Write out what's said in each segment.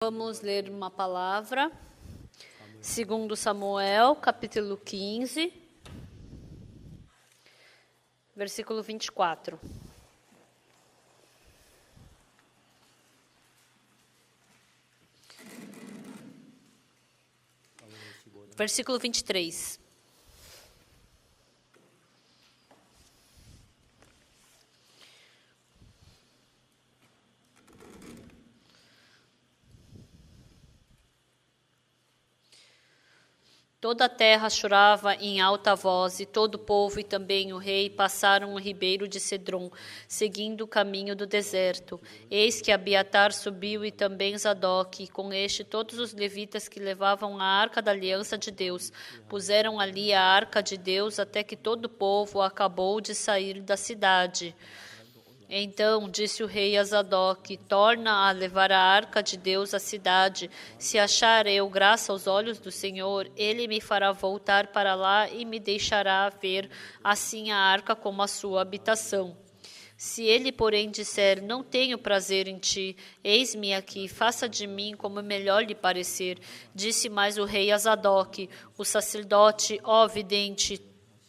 Vamos ler uma palavra, segundo Samuel, capítulo 15, versículo 24. Versículo 23. Toda a terra chorava em alta voz, e todo o povo e também o rei passaram o ribeiro de Cedron, seguindo o caminho do deserto. Eis que Abiatar subiu e também Zadok, e com este todos os levitas que levavam a arca da aliança de Deus. Puseram ali a arca de Deus até que todo o povo acabou de sair da cidade. Então disse o rei a Zadok: torna a levar a arca de Deus à cidade. Se achar eu graça aos olhos do Senhor, ele me fará voltar para lá e me deixará ver assim a arca como a sua habitação. Se ele, porém, disser: não tenho prazer em ti, eis-me aqui, faça de mim como melhor lhe parecer. Disse mais o rei a Zadok, o sacerdote: ó vidente,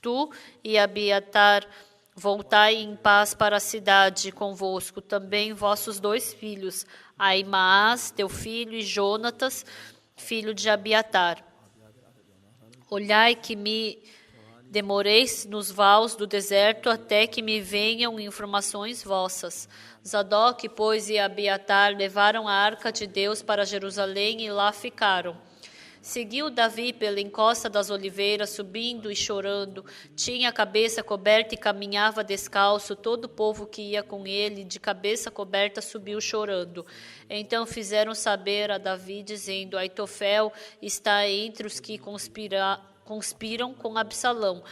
tu e Abiatar, voltai em paz para a cidade convosco, também vossos 2 filhos, Ahimaás, teu filho, e Jonatas, filho de Abiatar. Olhai que me demoreis nos vales do deserto até que me venham informações vossas. Zadok, pois, e Abiatar levaram a arca de Deus para Jerusalém e lá ficaram. Seguiu Davi pela encosta das oliveiras, subindo e chorando. Tinha a cabeça coberta e caminhava descalço. Todo o povo que ia com ele, de cabeça coberta, subiu chorando. Então fizeram saber a Davi, dizendo: Aitofel está entre os que conspiram com Absalão.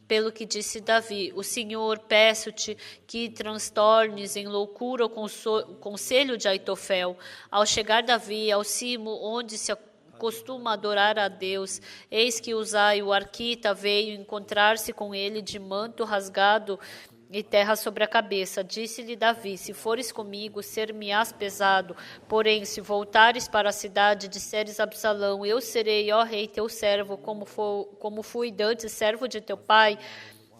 Pelo que disse Davi: o Senhor, peço-te que transtornes em loucura o conselho de Aitofel. Ao chegar Davi ao cimo onde se costuma adorar a Deus, eis que Uzai, o arquita, veio encontrar-se com ele de manto rasgado e terra sobre a cabeça. Disse-lhe Davi: se fores comigo, ser-me-ás pesado, porém, se voltares para a cidade, disseres a Absalão: eu serei, ó rei, teu servo, como fui dantes servo de teu pai,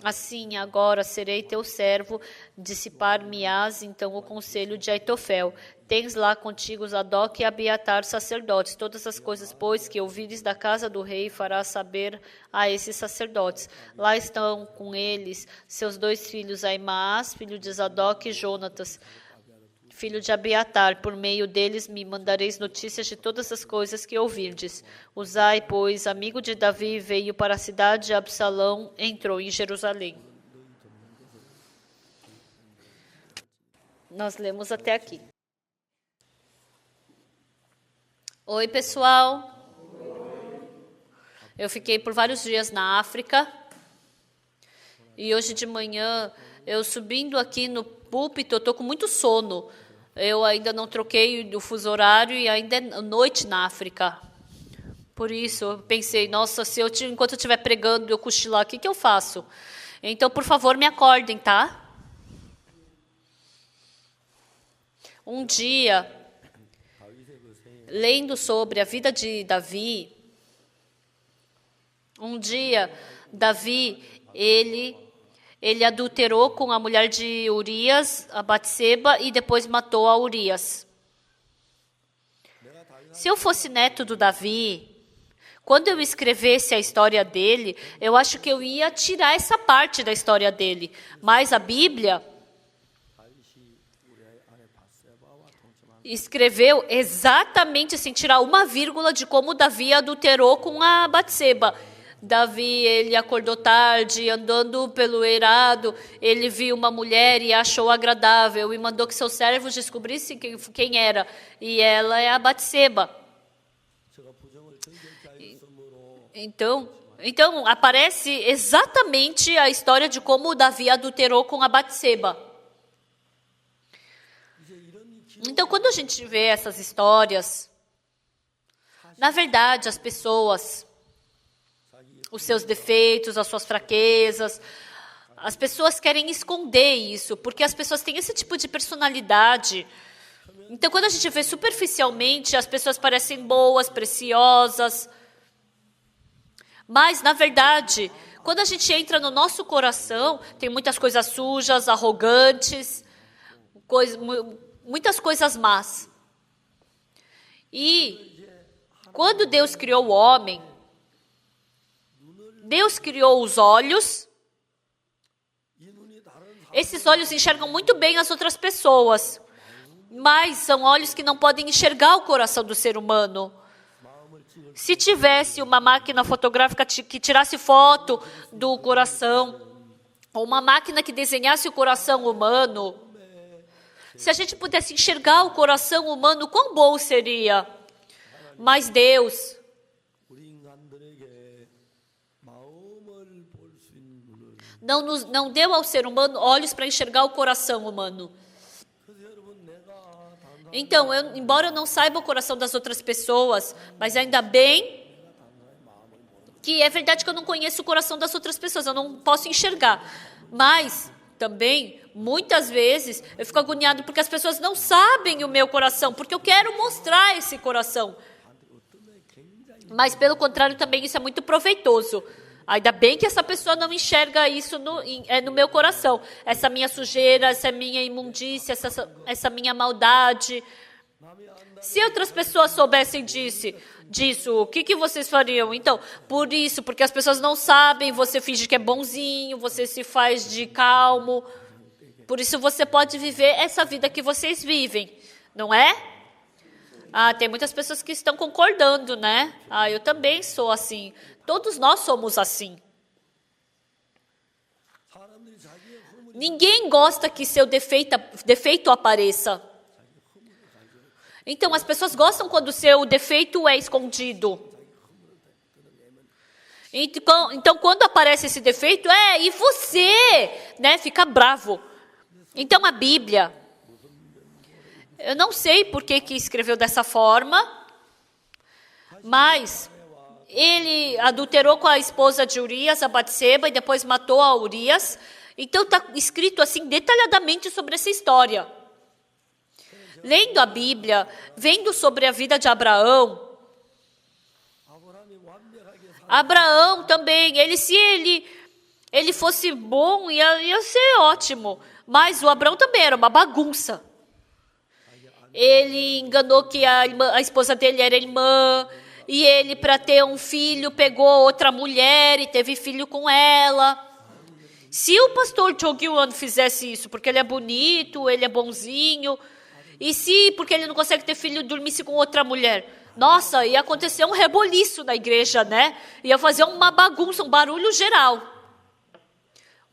assim agora serei teu servo, dissipar-me-ás então o conselho de Aitofel. Tens lá contigo Zadok e Abiatar, sacerdotes. Todas as coisas, pois, que ouvires da casa do rei, farás saber a esses sacerdotes. Lá estão com eles seus 2 filhos, Ahimaás, filho de Zadok, e Jonatas, filho de Abiatar. Por meio deles me mandareis notícias de todas as coisas que ouvirdes. Uzai, pois, amigo de Davi, veio para a cidade, e Absalão entrou em Jerusalém. Nós lemos até aqui. Oi, pessoal. Eu fiquei por vários dias na África. E hoje de manhã, eu subindo aqui no púlpito, eu estou com muito sono. Eu ainda não troquei o fuso horário e ainda é noite na África. Por isso, eu pensei, nossa, enquanto eu estiver pregando, eu cochilar, o que eu faço? Então, por favor, me acordem, tá? Um dia, lendo sobre a vida de Davi, Davi, ele adulterou com a mulher de Urias, a Batseba, e depois matou a Urias. Se eu fosse neto do Davi, quando eu escrevesse a história dele, eu acho que eu ia tirar essa parte da história dele. Mas a Bíblia escreveu exatamente assim, tirar uma vírgula de como Davi adulterou com a Batseba. Davi, ele acordou tarde, andando pelo eirado, ele viu uma mulher e achou agradável, e mandou que seus servos descobrissem quem era, e ela é a Batseba. Então aparece exatamente a história de como Davi adulterou com a Batseba. Então, quando a gente vê essas histórias, na verdade, as pessoas, os seus defeitos, as suas fraquezas, as pessoas querem esconder isso, porque as pessoas têm esse tipo de personalidade Então, quando a gente vê superficialmente, as pessoas parecem boas, preciosas. Mas, na verdade, quando a gente entra no nosso coração, tem muitas coisas sujas, arrogantes, muitas coisas más. E quando Deus criou o homem, Deus criou os olhos. Esses olhos enxergam muito bem as outras pessoas, mas são olhos que não podem enxergar o coração do ser humano. Se tivesse uma máquina fotográfica que tirasse foto do coração, ou uma máquina que desenhasse o coração humano, se a gente pudesse enxergar o coração humano, quão bom seria. Mas Deus não deu ao ser humano olhos para enxergar o coração humano. Então, embora eu não saiba o coração das outras pessoas, mas ainda bem que é verdade que eu não conheço o coração das outras pessoas, eu não posso enxergar. Mas, também, muitas vezes, eu fico agoniado porque as pessoas não sabem o meu coração, porque eu quero mostrar esse coração. Mas, pelo contrário, também isso é muito proveitoso. Ainda bem que essa pessoa não enxerga isso no meu coração. Essa minha sujeira, essa minha imundícia, essa minha maldade. Se outras pessoas soubessem disso, o que vocês fariam? Então, por isso, porque as pessoas não sabem, você finge que é bonzinho, você se faz de calmo. Por isso você pode viver essa vida que vocês vivem, não é? Tem muitas pessoas que estão concordando, né? Eu também sou assim. Todos nós somos assim. Ninguém gosta que seu defeito apareça. Então, as pessoas gostam quando o seu defeito é escondido. Então, quando aparece esse defeito, e você, né, fica bravo. Então, a Bíblia, eu não sei por que escreveu dessa forma, mas ele adulterou com a esposa de Urias, a Batseba, e depois matou a Urias. Então está escrito assim detalhadamente sobre essa história. Lendo a Bíblia, vendo sobre a vida de Abraão também, se ele fosse bom, ia ser ótimo. Mas o Abraão também era uma bagunça. Ele enganou que a esposa dele era irmã, e ele, para ter um filho, pegou outra mulher e teve filho com ela. Se o pastor Cho Gyun fizesse isso, porque ele é bonito, ele é bonzinho, e se, porque ele não consegue ter filho, dormisse com outra mulher, nossa, ia acontecer um reboliço na igreja, né? Ia fazer uma bagunça, um barulho geral.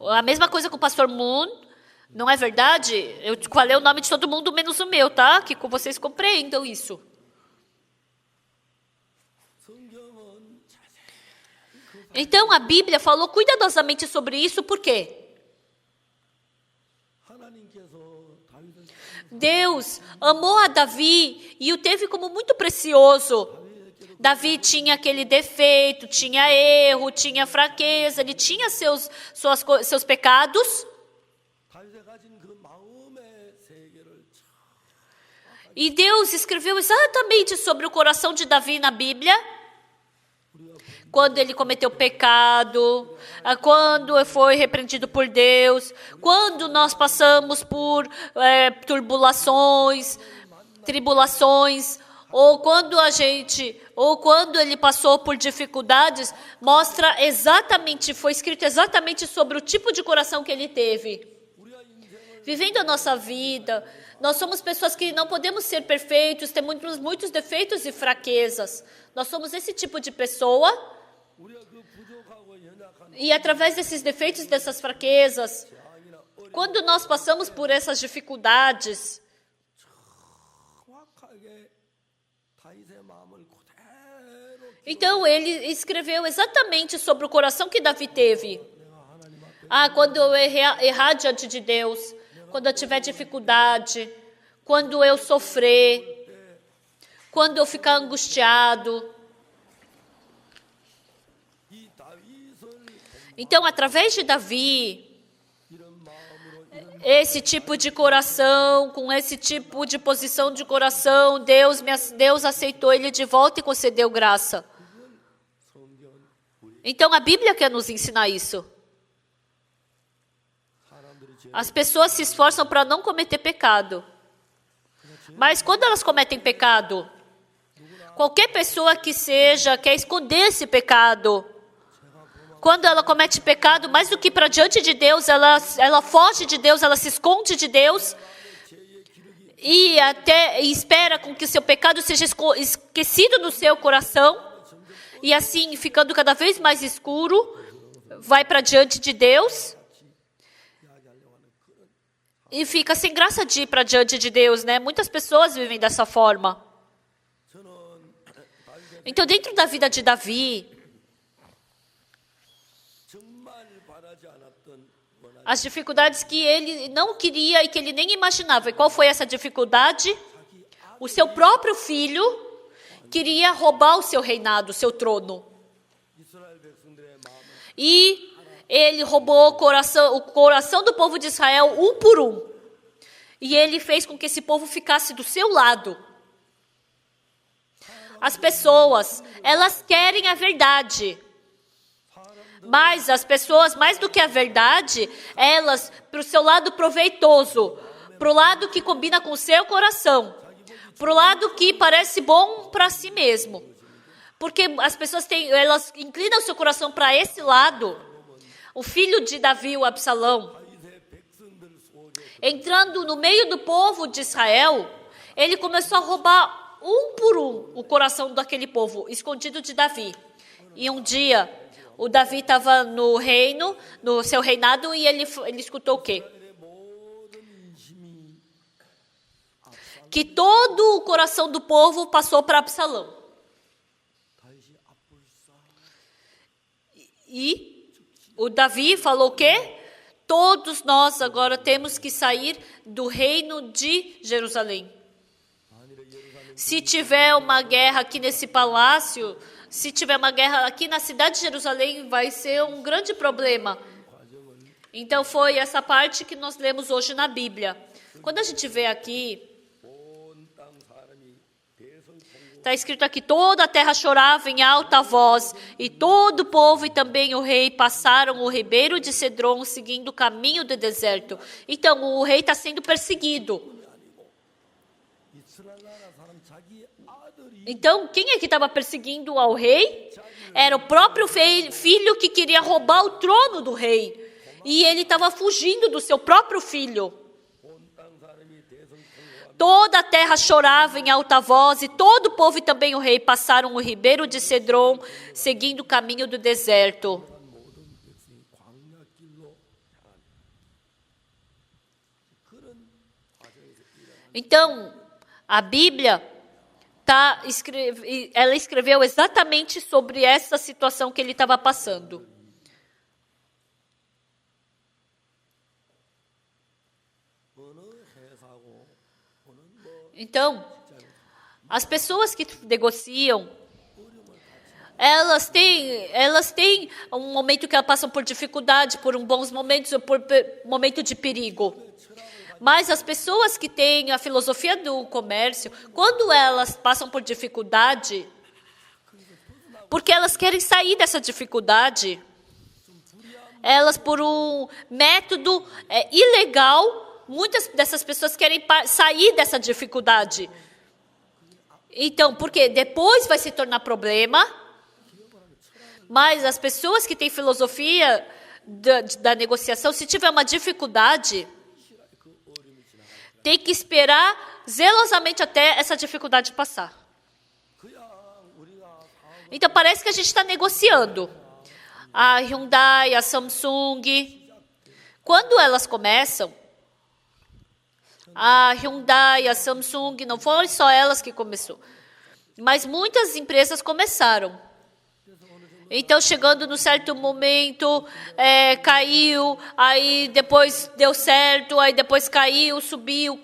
A mesma coisa com o pastor Moon, não é verdade? Eu falei o nome de todo mundo, menos o meu, tá? Que vocês compreendam isso. Então, a Bíblia falou cuidadosamente sobre isso, por quê? Deus amou a Davi e o teve como muito precioso. Davi tinha aquele defeito, tinha erro, tinha fraqueza, ele tinha seus pecados. E Deus escreveu exatamente sobre o coração de Davi na Bíblia. Quando ele cometeu pecado, quando foi repreendido por Deus, quando nós passamos por tribulações, ou quando ele passou por dificuldades, mostra exatamente, foi escrito exatamente sobre o tipo de coração que ele teve. Vivendo a nossa vida, nós somos pessoas que não podemos ser perfeitos, temos muitos defeitos e fraquezas. Nós somos esse tipo de pessoa. E através desses defeitos e dessas fraquezas, quando nós passamos por essas dificuldades, então ele escreveu exatamente sobre o coração que Davi teve. Quando eu errar diante de Deus, quando eu tiver dificuldade, quando eu sofrer, quando eu ficar angustiado. Então, através de Davi, esse tipo de coração, com esse tipo de posição de coração, Deus aceitou ele de volta e concedeu graça. Então a Bíblia quer nos ensinar isso. As pessoas se esforçam para não cometer pecado. Mas quando elas cometem pecado, qualquer pessoa que seja, quer esconder esse pecado. Quando ela comete pecado, mais do que para diante de Deus, ela foge de Deus, ela se esconde de Deus e espera com que o seu pecado seja esquecido no seu coração e assim, ficando cada vez mais escuro, vai para diante de Deus e fica sem graça de ir para diante de Deus, né? Muitas pessoas vivem dessa forma. Então, dentro da vida de Davi, as dificuldades que ele não queria e que ele nem imaginava. E qual foi essa dificuldade? O seu próprio filho queria roubar o seu reinado, o seu trono. E ele roubou o coração do povo de Israel um por um. E ele fez com que esse povo ficasse do seu lado. As pessoas, elas querem a verdade. Mas as pessoas, mais do que a verdade, elas, para o seu lado proveitoso, para o lado que combina com o seu coração, para o lado que parece bom para si mesmo. Porque as pessoas elas inclinam o seu coração para esse lado. O filho de Davi, o Absalão, entrando no meio do povo de Israel, ele começou a roubar um por um o coração daquele povo, escondido de Davi. E um dia, o Davi estava no reino, no seu reinado, e ele escutou o quê? Que todo o coração do povo passou para Absalão. E o Davi falou o quê? Todos nós agora temos que sair do reino de Jerusalém. Se tiver uma guerra aqui nesse palácio, se tiver uma guerra aqui na cidade de Jerusalém, vai ser um grande problema. Então foi essa parte que nós lemos hoje na Bíblia. Quando a gente vê aqui, está escrito aqui, toda a terra chorava em alta voz, e todo o povo e também o rei passaram o ribeiro de Cedron, seguindo o caminho do deserto. Então o rei está sendo perseguido. Então, quem é que estava perseguindo ao rei? Era o próprio filho que queria roubar o trono do rei. E ele estava fugindo do seu próprio filho. Toda a terra chorava em alta voz, e todo o povo e também o rei passaram o ribeiro de Cedron, seguindo o caminho do deserto. Então, a Bíblia ela escreveu exatamente sobre essa situação que ele estava passando. Então, as pessoas que negociam, elas têm um momento que elas passam por dificuldade, por bons momentos, por momento de perigo. Mas as pessoas que têm a filosofia do comércio, quando elas passam por dificuldade, porque elas querem sair dessa dificuldade, elas por um método ilegal, muitas dessas pessoas querem sair dessa dificuldade. Então, porque depois vai se tornar problema, mas as pessoas que têm filosofia da negociação, se tiver uma dificuldade, tem que esperar zelosamente até essa dificuldade passar. Então, parece que a gente está negociando. A Hyundai, a Samsung, quando elas começam, a Hyundai, a Samsung, não foram só elas que começou, mas muitas empresas começaram. Então, chegando num certo momento, caiu, aí depois deu certo, aí depois caiu, subiu.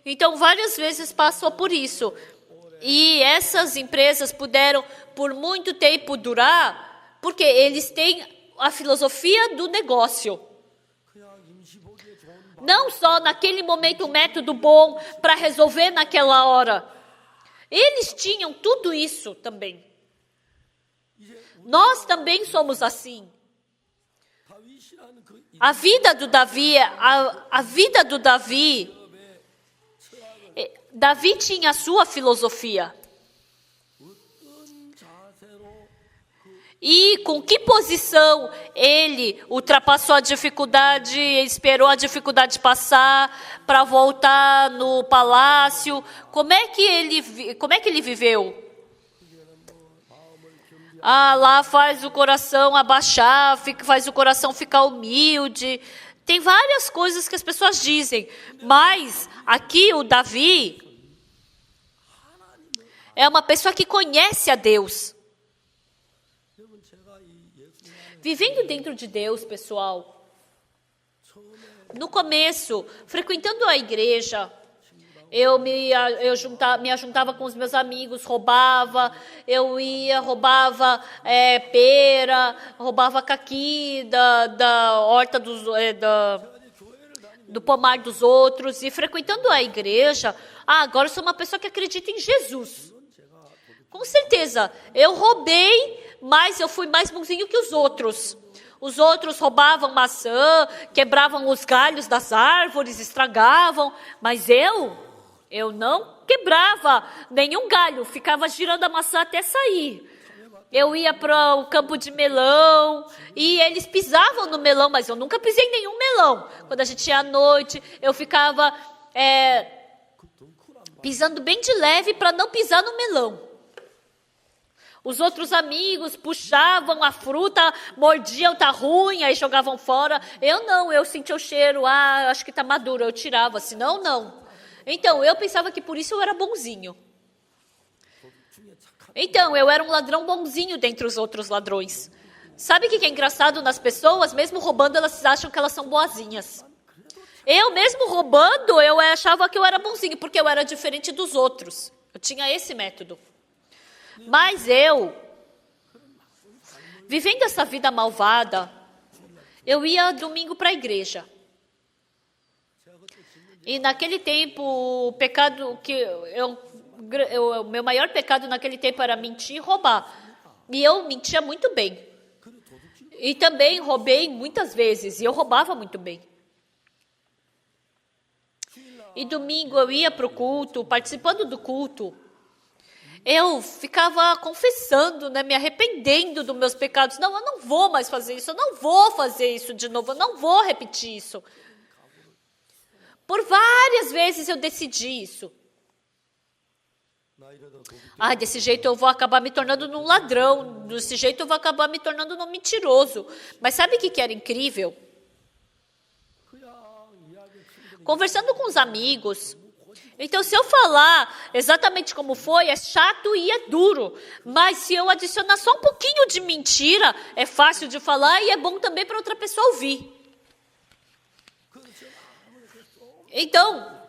Então, várias vezes passou por isso. E essas empresas puderam, por muito tempo, durar, porque eles têm a filosofia do negócio. Não só naquele momento um método bom para resolver naquela hora. Eles tinham tudo isso também. Nós também somos assim. A vida do Davi, Davi tinha a sua filosofia. E com que posição ele ultrapassou a dificuldade, esperou a dificuldade passar para voltar no palácio? Como é que ele viveu? Lá faz o coração abaixar, faz o coração ficar humilde. Tem várias coisas que as pessoas dizem, mas aqui o Davi é uma pessoa que conhece a Deus. Vivendo dentro de Deus, pessoal. No começo, frequentando a igreja, eu me ajuntava com os meus amigos, roubava roubava pera, roubava caqui da horta do pomar dos outros. E frequentando a igreja, agora eu sou uma pessoa que acredita em Jesus. Com certeza, eu roubei, mas eu fui mais bonzinho que os outros. Os outros roubavam maçã, quebravam os galhos das árvores, estragavam. Mas eu não quebrava nenhum galho, ficava girando a maçã até sair. Eu ia para o campo de melão e eles pisavam no melão, mas eu nunca pisei em nenhum melão. Quando a gente ia à noite, eu ficava pisando bem de leve para não pisar no melão. Os outros amigos puxavam a fruta, mordiam, tá ruim, aí jogavam fora. Eu não, eu sentia o cheiro, acho que tá maduro, eu tirava, senão não. Então, eu pensava que por isso eu era bonzinho. Então, eu era um ladrão bonzinho dentre os outros ladrões. Sabe o que é engraçado nas pessoas? Mesmo roubando, elas acham que elas são boazinhas. Eu mesmo roubando, eu achava que eu era bonzinho, porque eu era diferente dos outros. Eu tinha esse método. Mas vivendo essa vida malvada, eu ia domingo para a igreja. E naquele tempo, o pecado meu maior pecado naquele tempo era mentir e roubar. E eu mentia muito bem. E também roubei muitas vezes, e eu roubava muito bem. E domingo eu ia para o culto, participando do culto. Eu ficava confessando, me arrependendo dos meus pecados. Não, eu não vou mais fazer isso, eu não vou fazer isso de novo, eu não vou repetir isso. Por várias vezes eu decidi isso. Desse jeito eu vou acabar me tornando num ladrão, desse jeito eu vou acabar me tornando num mentiroso. Mas sabe o que era incrível? Conversando com os amigos. Então, se eu falar exatamente como foi, é chato e é duro. Mas se eu adicionar só um pouquinho de mentira, é fácil de falar e é bom também para outra pessoa ouvir. Então,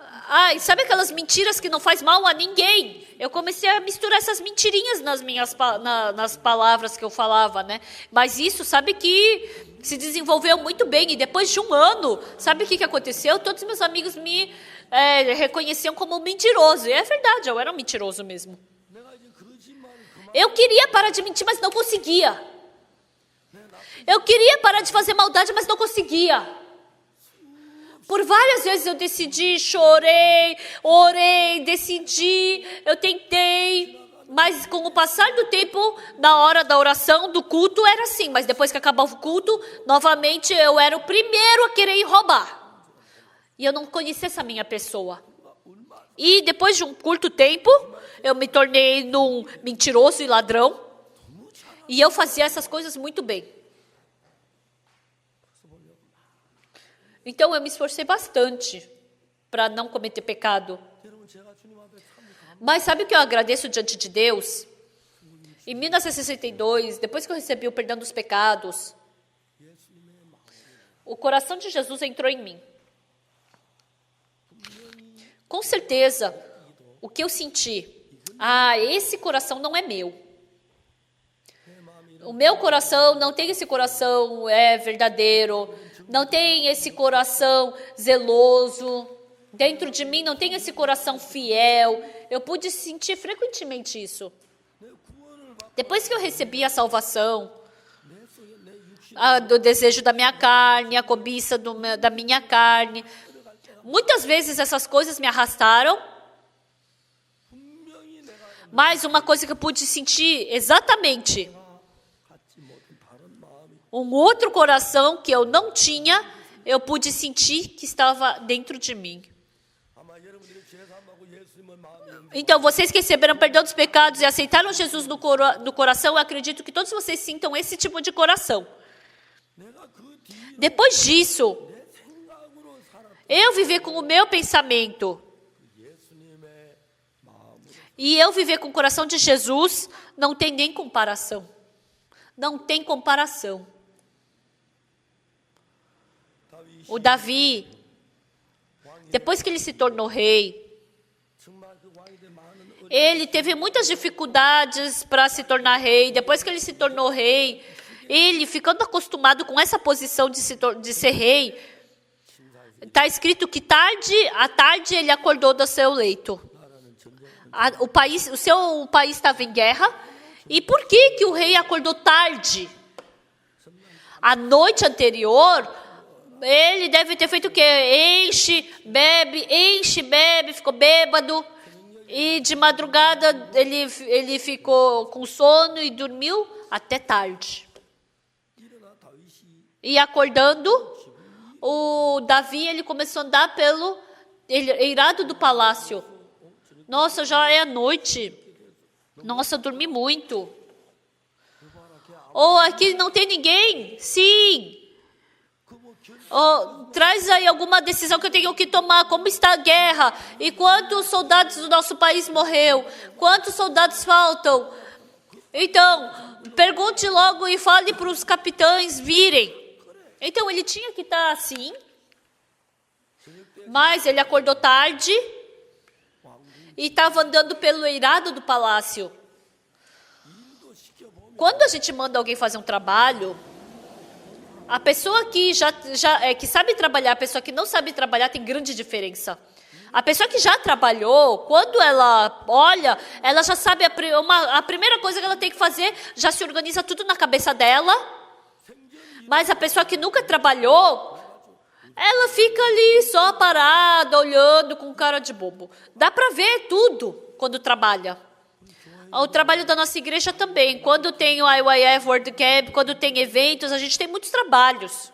sabe aquelas mentiras que não faz mal a ninguém? Eu comecei a misturar essas mentirinhas nas palavras que eu falava, né? Mas isso, sabe que se desenvolveu muito bem. E depois de um ano, sabe o que aconteceu? Todos meus amigos me reconheciam como um mentiroso. E é verdade, eu era um mentiroso mesmo. Eu queria parar de mentir, mas não conseguia. Eu queria parar de fazer maldade, mas não conseguia. Por várias vezes eu decidi, chorei, orei, decidi, eu tentei. Mas com o passar do tempo, na hora da oração, do culto, era assim. Mas depois que acabava o culto, novamente eu era o primeiro a querer ir roubar. E eu não conhecia essa minha pessoa. E depois de um curto tempo, eu me tornei num mentiroso e ladrão. E eu fazia essas coisas muito bem. Então eu me esforcei bastante para não cometer pecado. Mas sabe o que eu agradeço diante de Deus? Em 1962, depois que eu recebi o perdão dos pecados, o coração de Jesus entrou em mim. Com certeza, o que eu senti? Esse coração não é meu. O meu coração não tem esse coração verdadeiro. não tem esse coração zeloso. Dentro de mim não tem esse coração fiel. Eu pude sentir frequentemente isso. Depois que eu recebi a salvação, do desejo da minha carne, a cobiça da minha carne, muitas vezes essas coisas me arrastaram. Mas uma coisa que eu pude sentir exatamente, um outro coração que eu não tinha, eu pude sentir que estava dentro de mim. Então, vocês que receberam perdão dos pecados e aceitaram Jesus no coração, eu acredito que todos vocês sintam esse tipo de coração. Depois disso, eu viver com o meu pensamento e eu viver com o coração de Jesus, não tem nem comparação. Não tem comparação. O Davi, depois que ele se tornou rei, ele teve muitas dificuldades para se tornar rei. Depois que ele se tornou rei, ele ficando acostumado com essa posição de ser rei, está escrito que à tarde ele acordou do seu leito. O país estava em guerra. E por que o rei acordou tarde? A noite anterior, ele deve ter feito o quê? Enche, bebe, ficou bêbado. E de madrugada ele ficou com sono e dormiu até tarde. E acordando, o Davi ele começou a andar pelo eirado do palácio. Nossa, já é noite. Nossa, eu dormi muito. Ou aqui não tem ninguém? Sim. Traz aí alguma decisão que eu tenho que tomar. Como está a guerra? E quantos soldados do nosso país morreu? Quantos soldados faltam? Então, pergunte logo e fale para os capitães virem. Então, ele tinha que estar assim. Mas ele acordou tarde e estava andando pelo eirado do palácio. Quando a gente manda alguém fazer um trabalho, a pessoa que que sabe trabalhar, a pessoa que não sabe trabalhar tem grande diferença. A pessoa que já trabalhou, quando ela olha, ela já sabe a primeira coisa que ela tem que fazer, já se organiza tudo na cabeça dela. Mas a pessoa que nunca trabalhou, ela fica ali só parada, olhando com cara de bobo. Dá para ver tudo quando trabalha. O trabalho da nossa igreja também. Quando tem o IYF World Camp, quando tem eventos, a gente tem muitos trabalhos.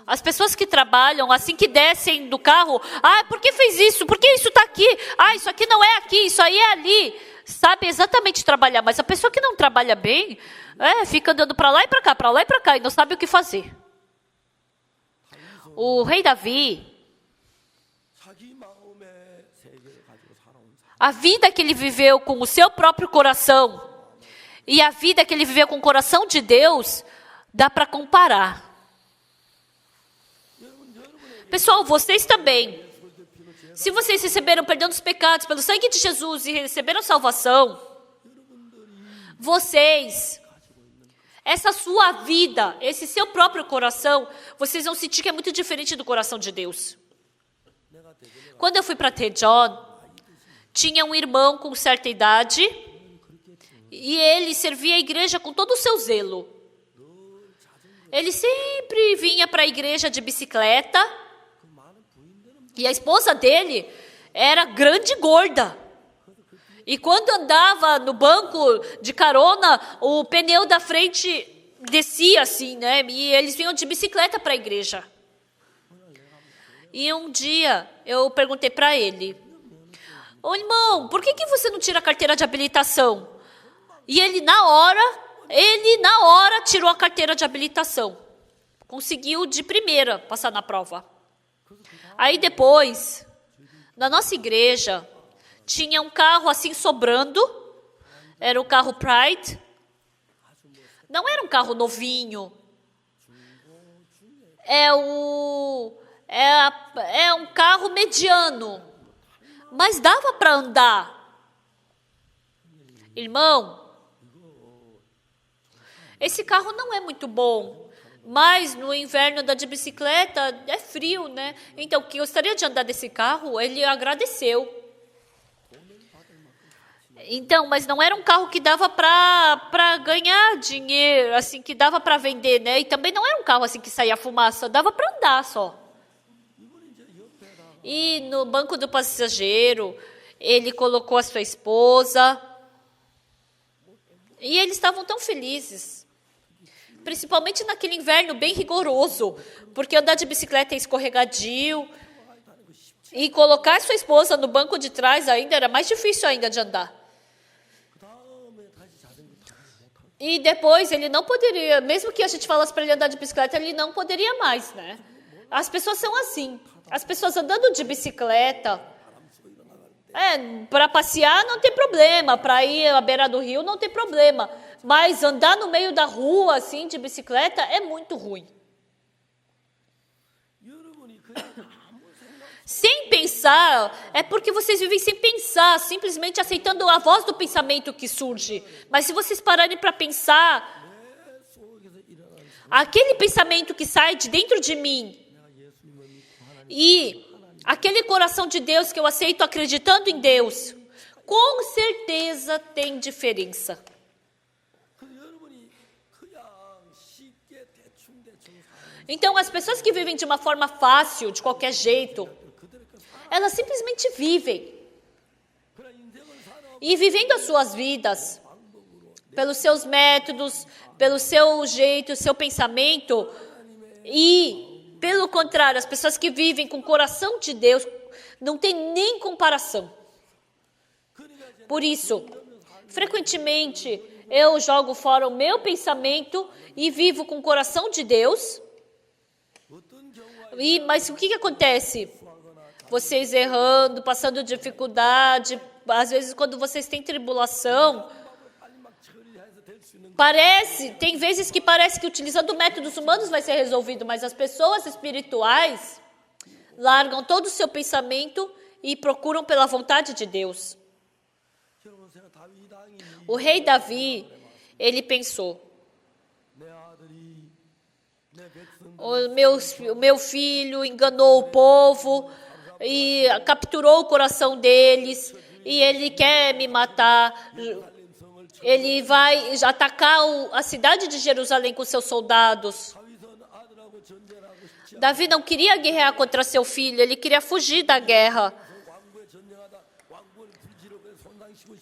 As pessoas que trabalham, assim que descem do carro, por que fez isso? Por que isso está aqui? Isso aqui não é aqui, isso aí é ali. Sabe exatamente trabalhar, mas a pessoa que não trabalha bem, fica andando para lá e para cá, e não sabe o que fazer. O rei Davi, a vida que ele viveu com o seu próprio coração e a vida que ele viveu com o coração de Deus, dá para comparar. Pessoal, vocês também. Se vocês receberam perdão dos pecados pelo sangue de Jesus e receberam salvação, vocês, essa sua vida, esse seu próprio coração, vocês vão sentir que é muito diferente do coração de Deus. Quando eu fui para Daejeon, tinha um irmão com certa idade e ele servia a igreja com todo o seu zelo. Ele sempre vinha para a igreja de bicicleta e a esposa dele era grande e gorda. E quando andava no banco de carona, o pneu da frente descia assim, né? E eles vinham de bicicleta para a igreja. E um dia eu perguntei para ele: ô irmão, por que você não tira a carteira de habilitação? E ele na hora tirou a carteira de habilitação. Conseguiu de primeira passar na prova. Aí depois, na nossa igreja, tinha um carro assim sobrando. Era o carro Pride. Não era um carro novinho. É um carro mediano. Mas dava para andar. Irmão, esse carro não é muito bom. Mas no inverno andar de bicicleta é frio, né? Então, que gostaria de andar desse carro, ele agradeceu. Então, mas não era um carro que dava para ganhar dinheiro, assim, que dava para vender, né? E também não era um carro assim que saía fumaça, dava para andar só. E no banco do passageiro, ele colocou a sua esposa. E eles estavam tão felizes. Principalmente naquele inverno bem rigoroso, porque andar de bicicleta é escorregadio. E colocar sua esposa no banco de trás ainda era mais difícil ainda de andar. E depois ele não poderia, mesmo que a gente falasse para ele andar de bicicleta, ele não poderia mais, né? As pessoas são assim. As pessoas andando de bicicleta, para passear não tem problema, para ir à beira do rio não tem problema. Mas andar no meio da rua, assim, de bicicleta, é muito ruim. Sem pensar, é porque vocês vivem sem pensar, simplesmente aceitando a voz do pensamento que surge. Mas se vocês pararem para pensar, aquele pensamento que sai de dentro de mim e aquele coração de Deus que eu aceito acreditando em Deus, com certeza tem diferença. Então, as pessoas que vivem de uma forma fácil, de qualquer jeito, elas simplesmente vivem. E vivendo as suas vidas, pelos seus métodos, pelo seu jeito, seu pensamento, e, pelo contrário, as pessoas que vivem com o coração de Deus, não tem nem comparação. Por isso, frequentemente, eu jogo fora o meu pensamento e vivo com o coração de Deus. Mas o que acontece? Vocês errando, passando dificuldade, às vezes quando vocês têm tribulação, tem vezes que parece que utilizando métodos humanos vai ser resolvido, mas as pessoas espirituais largam todo o seu pensamento e procuram pela vontade de Deus. O rei Davi, ele pensou, o meu filho enganou o povo e capturou o coração deles e ele quer me matar. Ele vai atacar a cidade de Jerusalém com seus soldados. Davi não queria guerrear contra seu filho, ele queria fugir da guerra.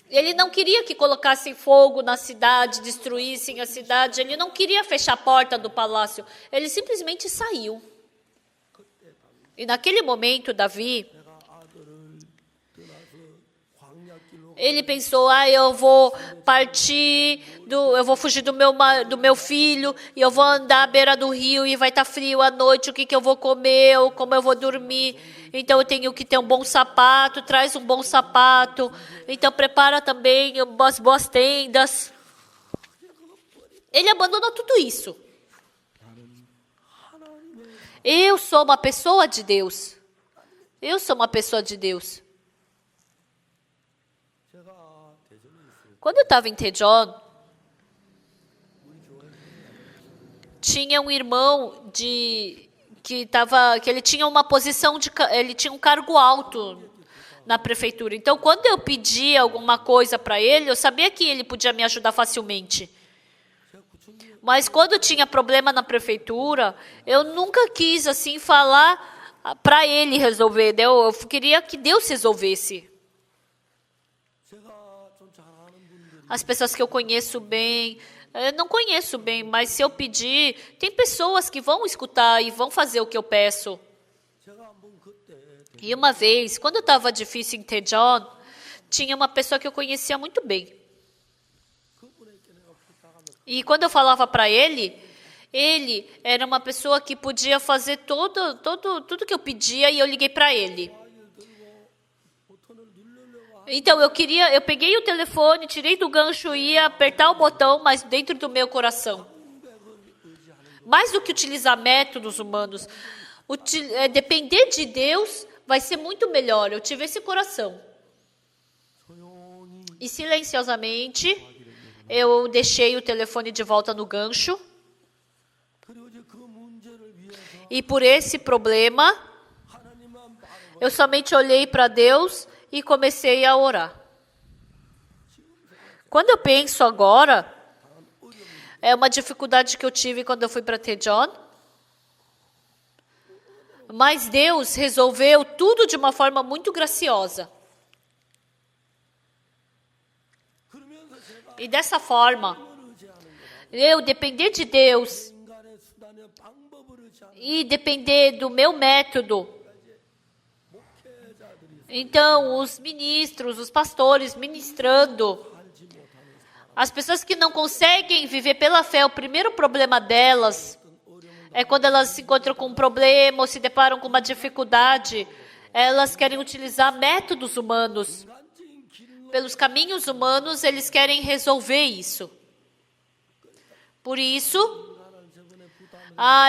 Ele não queria que colocassem fogo na cidade, destruíssem a cidade. Ele não queria fechar a porta do palácio. Ele simplesmente saiu. E naquele momento, Davi, ele pensou, eu vou partir, eu vou fugir do meu filho, e eu vou andar à beira do rio, e vai estar frio à noite, o que eu vou comer, ou como eu vou dormir. Então eu tenho que ter um bom sapato, traz um bom sapato. Então prepara também umas boas tendas. Ele abandonou tudo isso. Eu sou uma pessoa de Deus. Eu sou uma pessoa de Deus. Quando eu estava em Daejeon, tinha um irmão que ele tinha uma posição ele tinha um cargo alto na prefeitura. Então, quando eu pedia alguma coisa para ele, eu sabia que ele podia me ajudar facilmente. Mas quando tinha problema na prefeitura, eu nunca quis assim falar para ele resolver. Eu queria que Deus resolvesse. As pessoas que eu conheço bem, eu não conheço bem, mas se eu pedir, tem pessoas que vão escutar e vão fazer o que eu peço. E uma vez, quando eu estava difícil em Daejeon, tinha uma pessoa que eu conhecia muito bem. E quando eu falava para ele era uma pessoa que podia fazer tudo que eu pedia, e eu liguei para ele. Então, eu peguei o telefone, tirei do gancho e ia apertar o botão, mas dentro do meu coração. Mais do que utilizar métodos humanos, depender de Deus vai ser muito melhor. Eu tive esse coração. E silenciosamente, eu deixei o telefone de volta no gancho. E por esse problema, eu somente olhei para Deus e comecei a orar. Quando eu penso agora, é uma dificuldade que eu tive quando eu fui para Daejeon. Mas Deus resolveu tudo de uma forma muito graciosa. E dessa forma, eu depender de Deus e depender do meu método. Então, os ministros, os pastores ministrando, as pessoas que não conseguem viver pela fé, o primeiro problema delas é quando elas se encontram com um problema ou se deparam com uma dificuldade, elas querem utilizar métodos humanos. Pelos caminhos humanos, eles querem resolver isso. Por isso,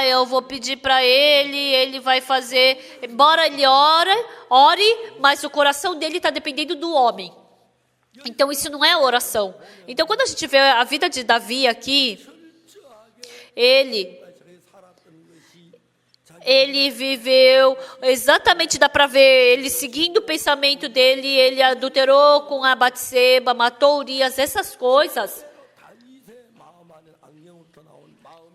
eu vou pedir para ele vai fazer, embora ele ore, mas o coração dele está dependendo do homem. Então, isso não é oração. Então, quando a gente vê a vida de Davi aqui, ele viveu, exatamente dá para ver, ele seguindo o pensamento dele, ele adulterou com a Batseba, matou Urias, essas coisas.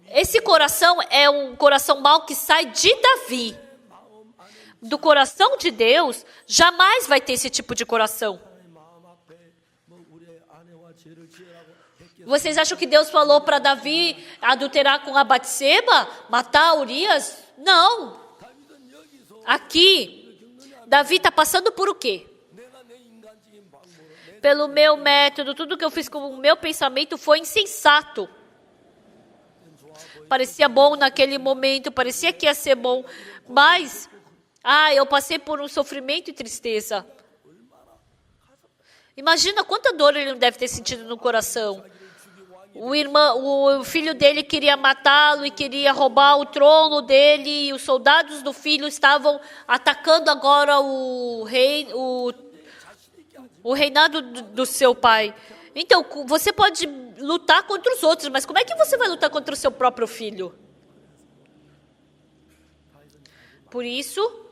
Esse coração é um coração mau que sai de Davi. Do coração de Deus, jamais vai ter esse tipo de coração. Vocês acham que Deus falou para Davi adulterar com a Batseba? Matar Urias? Não. Aqui, Davi está passando por o quê? Pelo meu método, tudo que eu fiz com o meu pensamento foi insensato. Parecia bom naquele momento, parecia que ia ser bom, mas, eu passei por um sofrimento e tristeza. Imagina quanta dor ele não deve ter sentido no coração. O filho dele queria matá-lo e queria roubar o trono dele, e os soldados do filho estavam atacando agora o reinado do seu pai. Então, você pode lutar contra os outros, mas como é que você vai lutar contra o seu próprio filho? Por isso,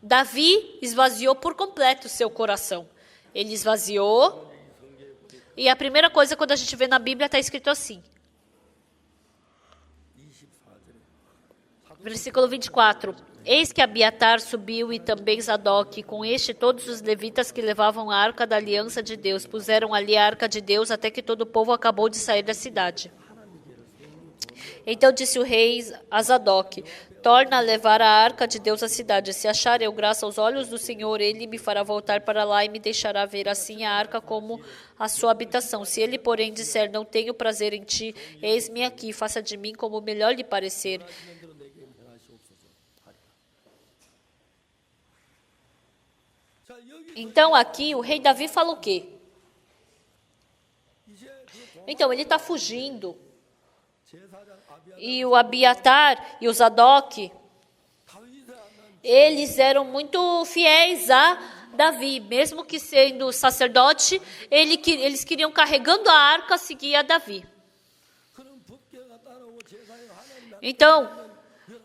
Davi esvaziou por completo o seu coração. Ele esvaziou. E a primeira coisa, quando a gente vê na Bíblia, está escrito assim. Versículo 24. Eis que Abiatar subiu e também Zadok, com este todos os levitas que levavam a arca da aliança de Deus, puseram ali a arca de Deus até que todo o povo acabou de sair da cidade. Então disse o rei a Zadok, torna a levar a arca de Deus à cidade. Se achar eu graça aos olhos do Senhor, ele me fará voltar para lá e me deixará ver assim a arca como a sua habitação. Se ele, porém, disser, não tenho prazer em ti, eis-me aqui, faça de mim como melhor lhe parecer. Então aqui o rei Davi fala o quê? Então ele está fugindo. E o Abiatar e o Zadok, eles eram muito fiéis a Davi. Mesmo que sendo sacerdote, eles queriam, carregando a arca, seguir a Davi. Então,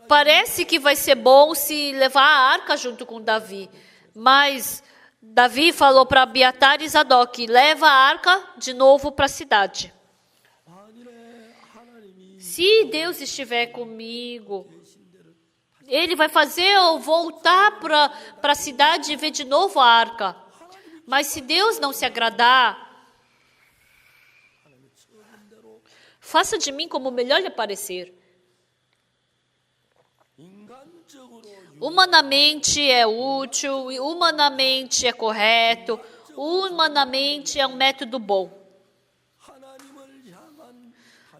parece que vai ser bom se levar a arca junto com Davi. Mas Davi falou para Abiatar e Zadok, leva a arca de novo para a cidade. Se Deus estiver comigo, Ele vai fazer eu voltar para a cidade e ver de novo a arca. Mas se Deus não se agradar, faça de mim como melhor lhe parecer. Humanamente é útil, humanamente é correto, humanamente é um método bom.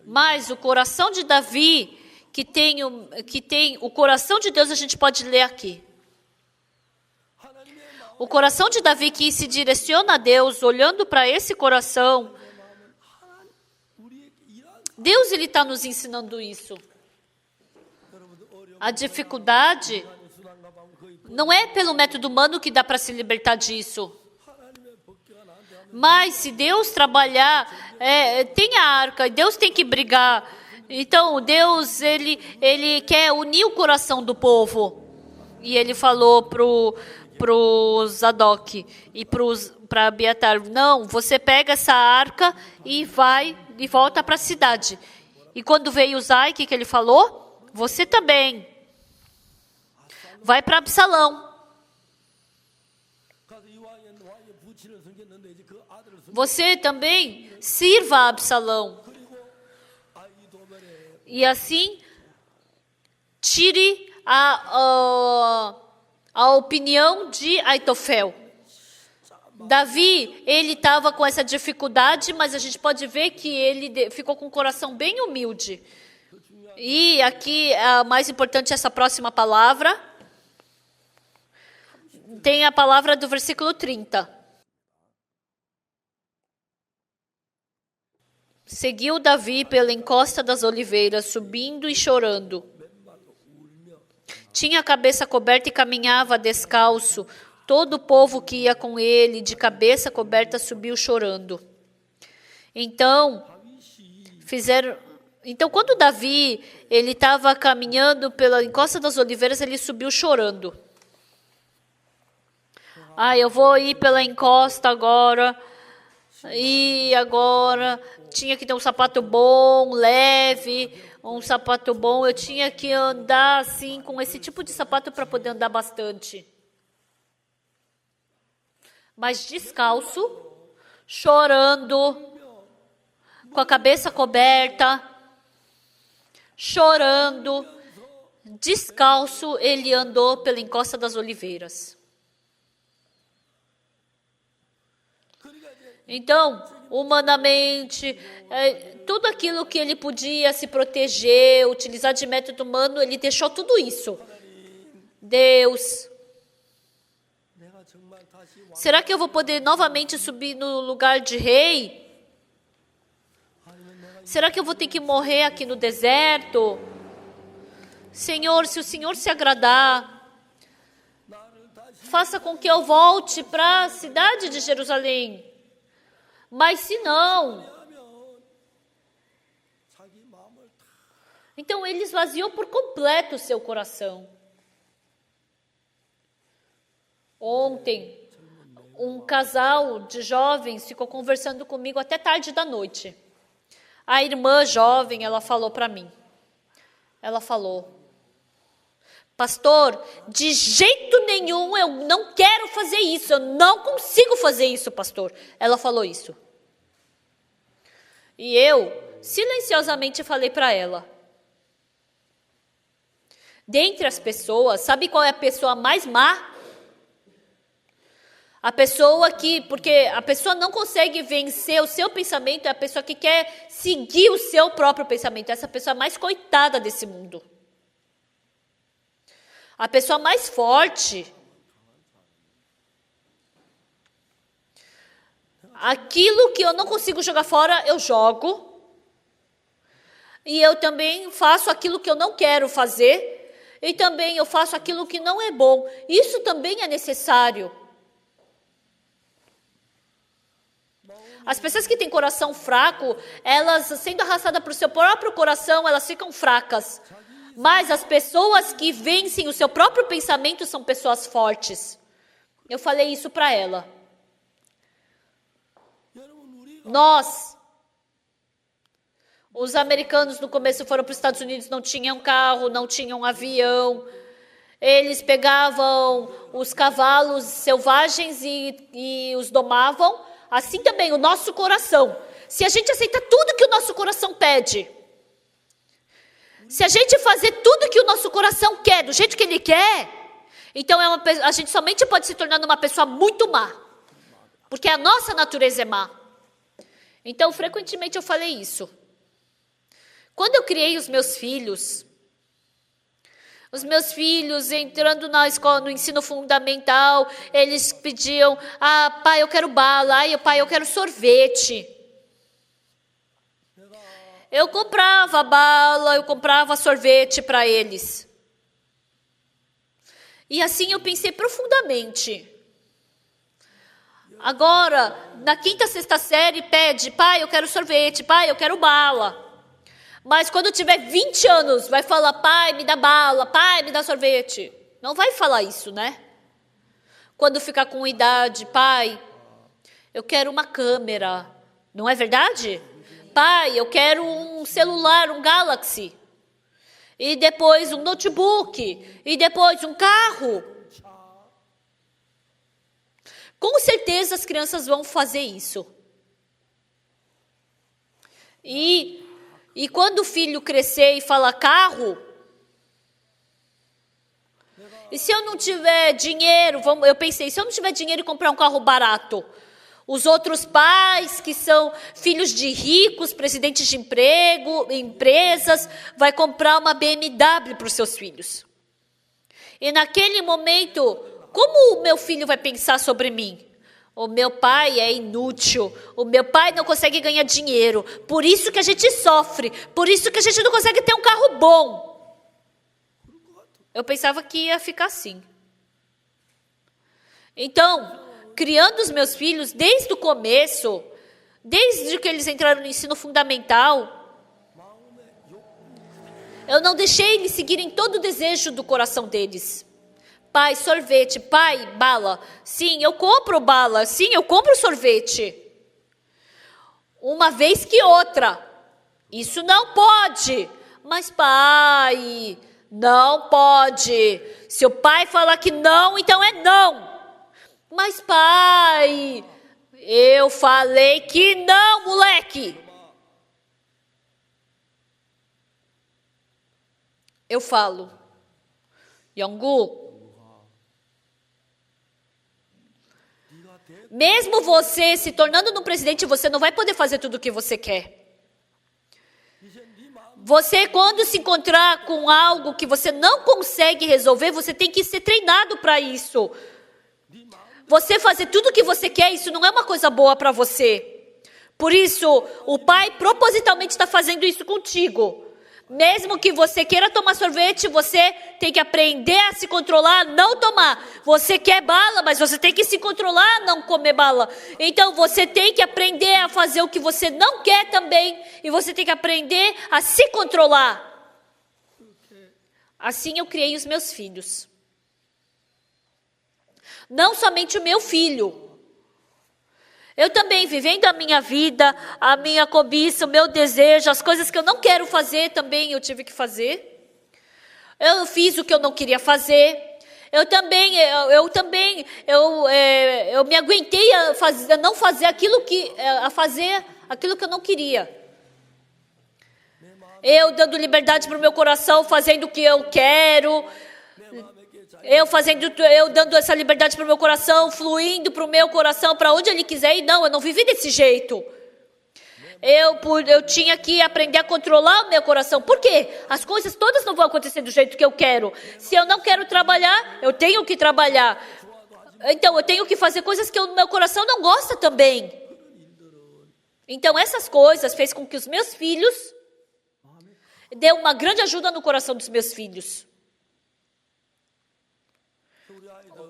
Mas o coração de Davi, que tem o coração de Deus, a gente pode ler aqui. O coração de Davi que se direciona a Deus, olhando para esse coração, Deus ele está nos ensinando isso. A dificuldade não é pelo método humano que dá para se libertar disso. Mas se Deus trabalhar, tem a arca, Deus tem que brigar. Então, Deus, ele quer unir o coração do povo. E ele falou pro Zadok e para Abiatar, não, você pega essa arca e vai e volta para a cidade. E quando veio Uzai, o que ele falou? Você também vai para Absalão. Você também sirva a Absalão. E assim, tire a opinião de Aitofel. Davi, ele estava com essa dificuldade, mas a gente pode ver que ele ficou com o coração bem humilde. E aqui, a mais importante, essa próxima palavra, tem a palavra do versículo 30. Seguiu Davi pela encosta das oliveiras, subindo e chorando. Tinha a cabeça coberta e caminhava descalço. Todo o povo que ia com ele, de cabeça coberta, subiu chorando. Então, quando Davi ele estava caminhando pela encosta das oliveiras, ele subiu chorando. Eu vou ir pela encosta agora. E agora tinha que ter um sapato bom, leve, um sapato bom. Eu tinha que andar assim com esse tipo de sapato para poder andar bastante. Mas descalço, chorando, com a cabeça coberta, chorando, descalço, ele andou pela encosta das oliveiras. Então, humanamente, tudo aquilo que ele podia se proteger, utilizar de método humano, ele deixou tudo isso. Deus, será que eu vou poder novamente subir no lugar de rei? Será que eu vou ter que morrer aqui no deserto? Senhor, se o Senhor se agradar, faça com que eu volte para a cidade de Jerusalém. Mas se não, então ele esvaziou por completo o seu coração. Ontem, um casal de jovens ficou conversando comigo até tarde da noite. A irmã jovem, ela falou para mim. Ela falou: pastor, de jeito nenhum eu não quero fazer isso, eu não consigo fazer isso, pastor. Ela falou isso. E eu, silenciosamente, falei para ela: dentre as pessoas, sabe qual é a pessoa mais má? A pessoa porque a pessoa não consegue vencer o seu pensamento, é a pessoa que quer seguir o seu próprio pensamento. Essa pessoa é a mais coitada desse mundo. A pessoa mais forte, aquilo que eu não consigo jogar fora, eu jogo. E eu também faço aquilo que eu não quero fazer. E também eu faço aquilo que não é bom. Isso também é necessário. As pessoas que têm coração fraco, elas sendo arrastadas para o seu próprio coração, elas ficam fracas. Mas as pessoas que vencem o seu próprio pensamento são pessoas fortes. Eu falei isso para ela. Os americanos no começo foram para os Estados Unidos, não tinham carro, não tinham avião. Eles pegavam os cavalos selvagens e os domavam. Assim também o nosso coração. Se a gente aceita tudo que o nosso coração pede, se a gente fazer tudo que o nosso coração quer, do jeito que ele quer, então a gente somente pode se tornar uma pessoa muito má. Porque a nossa natureza é má. Então, frequentemente eu falei isso. Quando eu criei os meus filhos entrando na escola, no ensino fundamental, eles pediam: pai, eu quero bala, pai, eu quero sorvete. Eu comprava bala, eu comprava sorvete para eles. E assim eu pensei profundamente. Agora, na 5ª, 6ª série, pede: pai, eu quero sorvete, pai, eu quero bala. Mas quando tiver 20 anos, vai falar, pai, me dá bala, pai, me dá sorvete. Não vai falar isso, né? Quando ficar com idade, pai, eu quero uma câmera. Não é verdade? Pai, eu quero um celular, um Galaxy. E depois um notebook. E depois um carro. Com certeza as crianças vão fazer isso. E quando o filho crescer e falar carro, e se eu não tiver dinheiro, eu pensei, se eu não tiver dinheiro e comprar um carro barato, os outros pais que são filhos de ricos, presidentes de empresas, vai comprar uma BMW para os seus filhos. E naquele momento, como o meu filho vai pensar sobre mim? O meu pai é inútil, o meu pai não consegue ganhar dinheiro, por isso que a gente sofre, por isso que a gente não consegue ter um carro bom. Eu pensava que ia ficar assim. Então, criando os meus filhos desde o começo, desde que eles entraram no ensino fundamental, eu não deixei eles seguirem todo o desejo do coração deles. Pai, sorvete. Pai, bala. Sim, eu compro bala. Sim, eu compro sorvete. Uma vez que outra. Isso não pode. Mas, pai, não pode. Se o pai falar que não, então é não. Mas, pai, eu falei que não, moleque. Eu falo. Yonggu, mesmo você se tornando um presidente, você não vai poder fazer tudo o que você quer. Você, quando se encontrar com algo que você não consegue resolver, você tem que ser treinado para isso. Você fazer tudo o que você quer, isso não é uma coisa boa para você. Por isso, o pai propositalmente está fazendo isso contigo. Mesmo que você queira tomar sorvete, você tem que aprender a se controlar, não tomar. Você quer bala, mas você tem que se controlar, não comer bala. Então, você tem que aprender a fazer o que você não quer também. E você tem que aprender a se controlar. Assim eu criei os meus filhos. Não somente o meu filho. Eu também, vivendo a minha vida, a minha cobiça, o meu desejo, as coisas que eu não quero fazer também eu tive que fazer. Eu fiz o que eu não queria fazer. Eu me aguentei a não fazer aquilo que eu não queria. Eu dando liberdade para o meu coração, fazendo o que eu quero. Eu dando essa liberdade para o meu coração, fluindo para o meu coração, para onde ele quiser ir. Não, eu não vivi desse jeito. Eu tinha que aprender a controlar o meu coração. Por quê? As coisas todas não vão acontecer do jeito que eu quero. Se eu não quero trabalhar, eu tenho que trabalhar. Então, eu tenho que fazer coisas que o meu coração não gosta também. Então, essas coisas fez com que os meus filhos dê uma grande ajuda no coração dos meus filhos.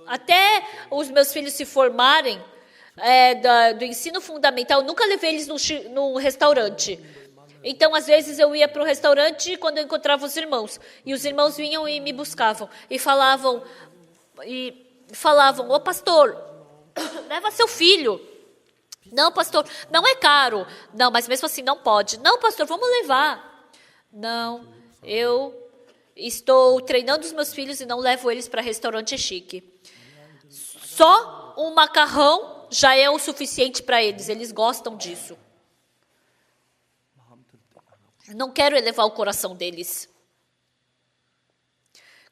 Até os meus filhos se formarem do ensino fundamental, eu nunca levei eles num restaurante. Então, às vezes, eu ia para o restaurante quando eu encontrava os irmãos. E os irmãos vinham e me buscavam. E falavam, ô pastor, leva seu filho. Não, pastor, não é caro. Não, mas mesmo assim não pode. Não, pastor, vamos levar. Não, eu estou treinando os meus filhos e não levo eles para restaurante chique. Só um macarrão já é o suficiente para eles. Eles gostam disso. Não quero elevar o coração deles.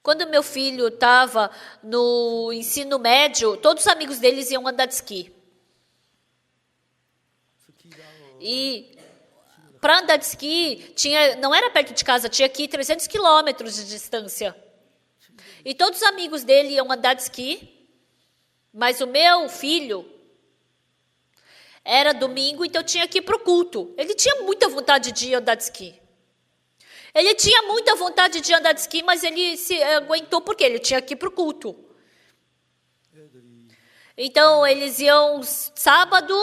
Quando meu filho estava no ensino médio, todos os amigos deles iam andar de esqui. E para andar de esqui, não era perto de casa, tinha que ir 300 quilômetros de distância. E todos os amigos dele iam andar de esqui. Mas o meu filho, era domingo, então eu tinha que ir para o culto. Ele tinha muita vontade de andar de esqui. Ele tinha muita vontade de andar de esqui, mas ele se aguentou porque ele tinha que ir para o culto. Então, eles iam sábado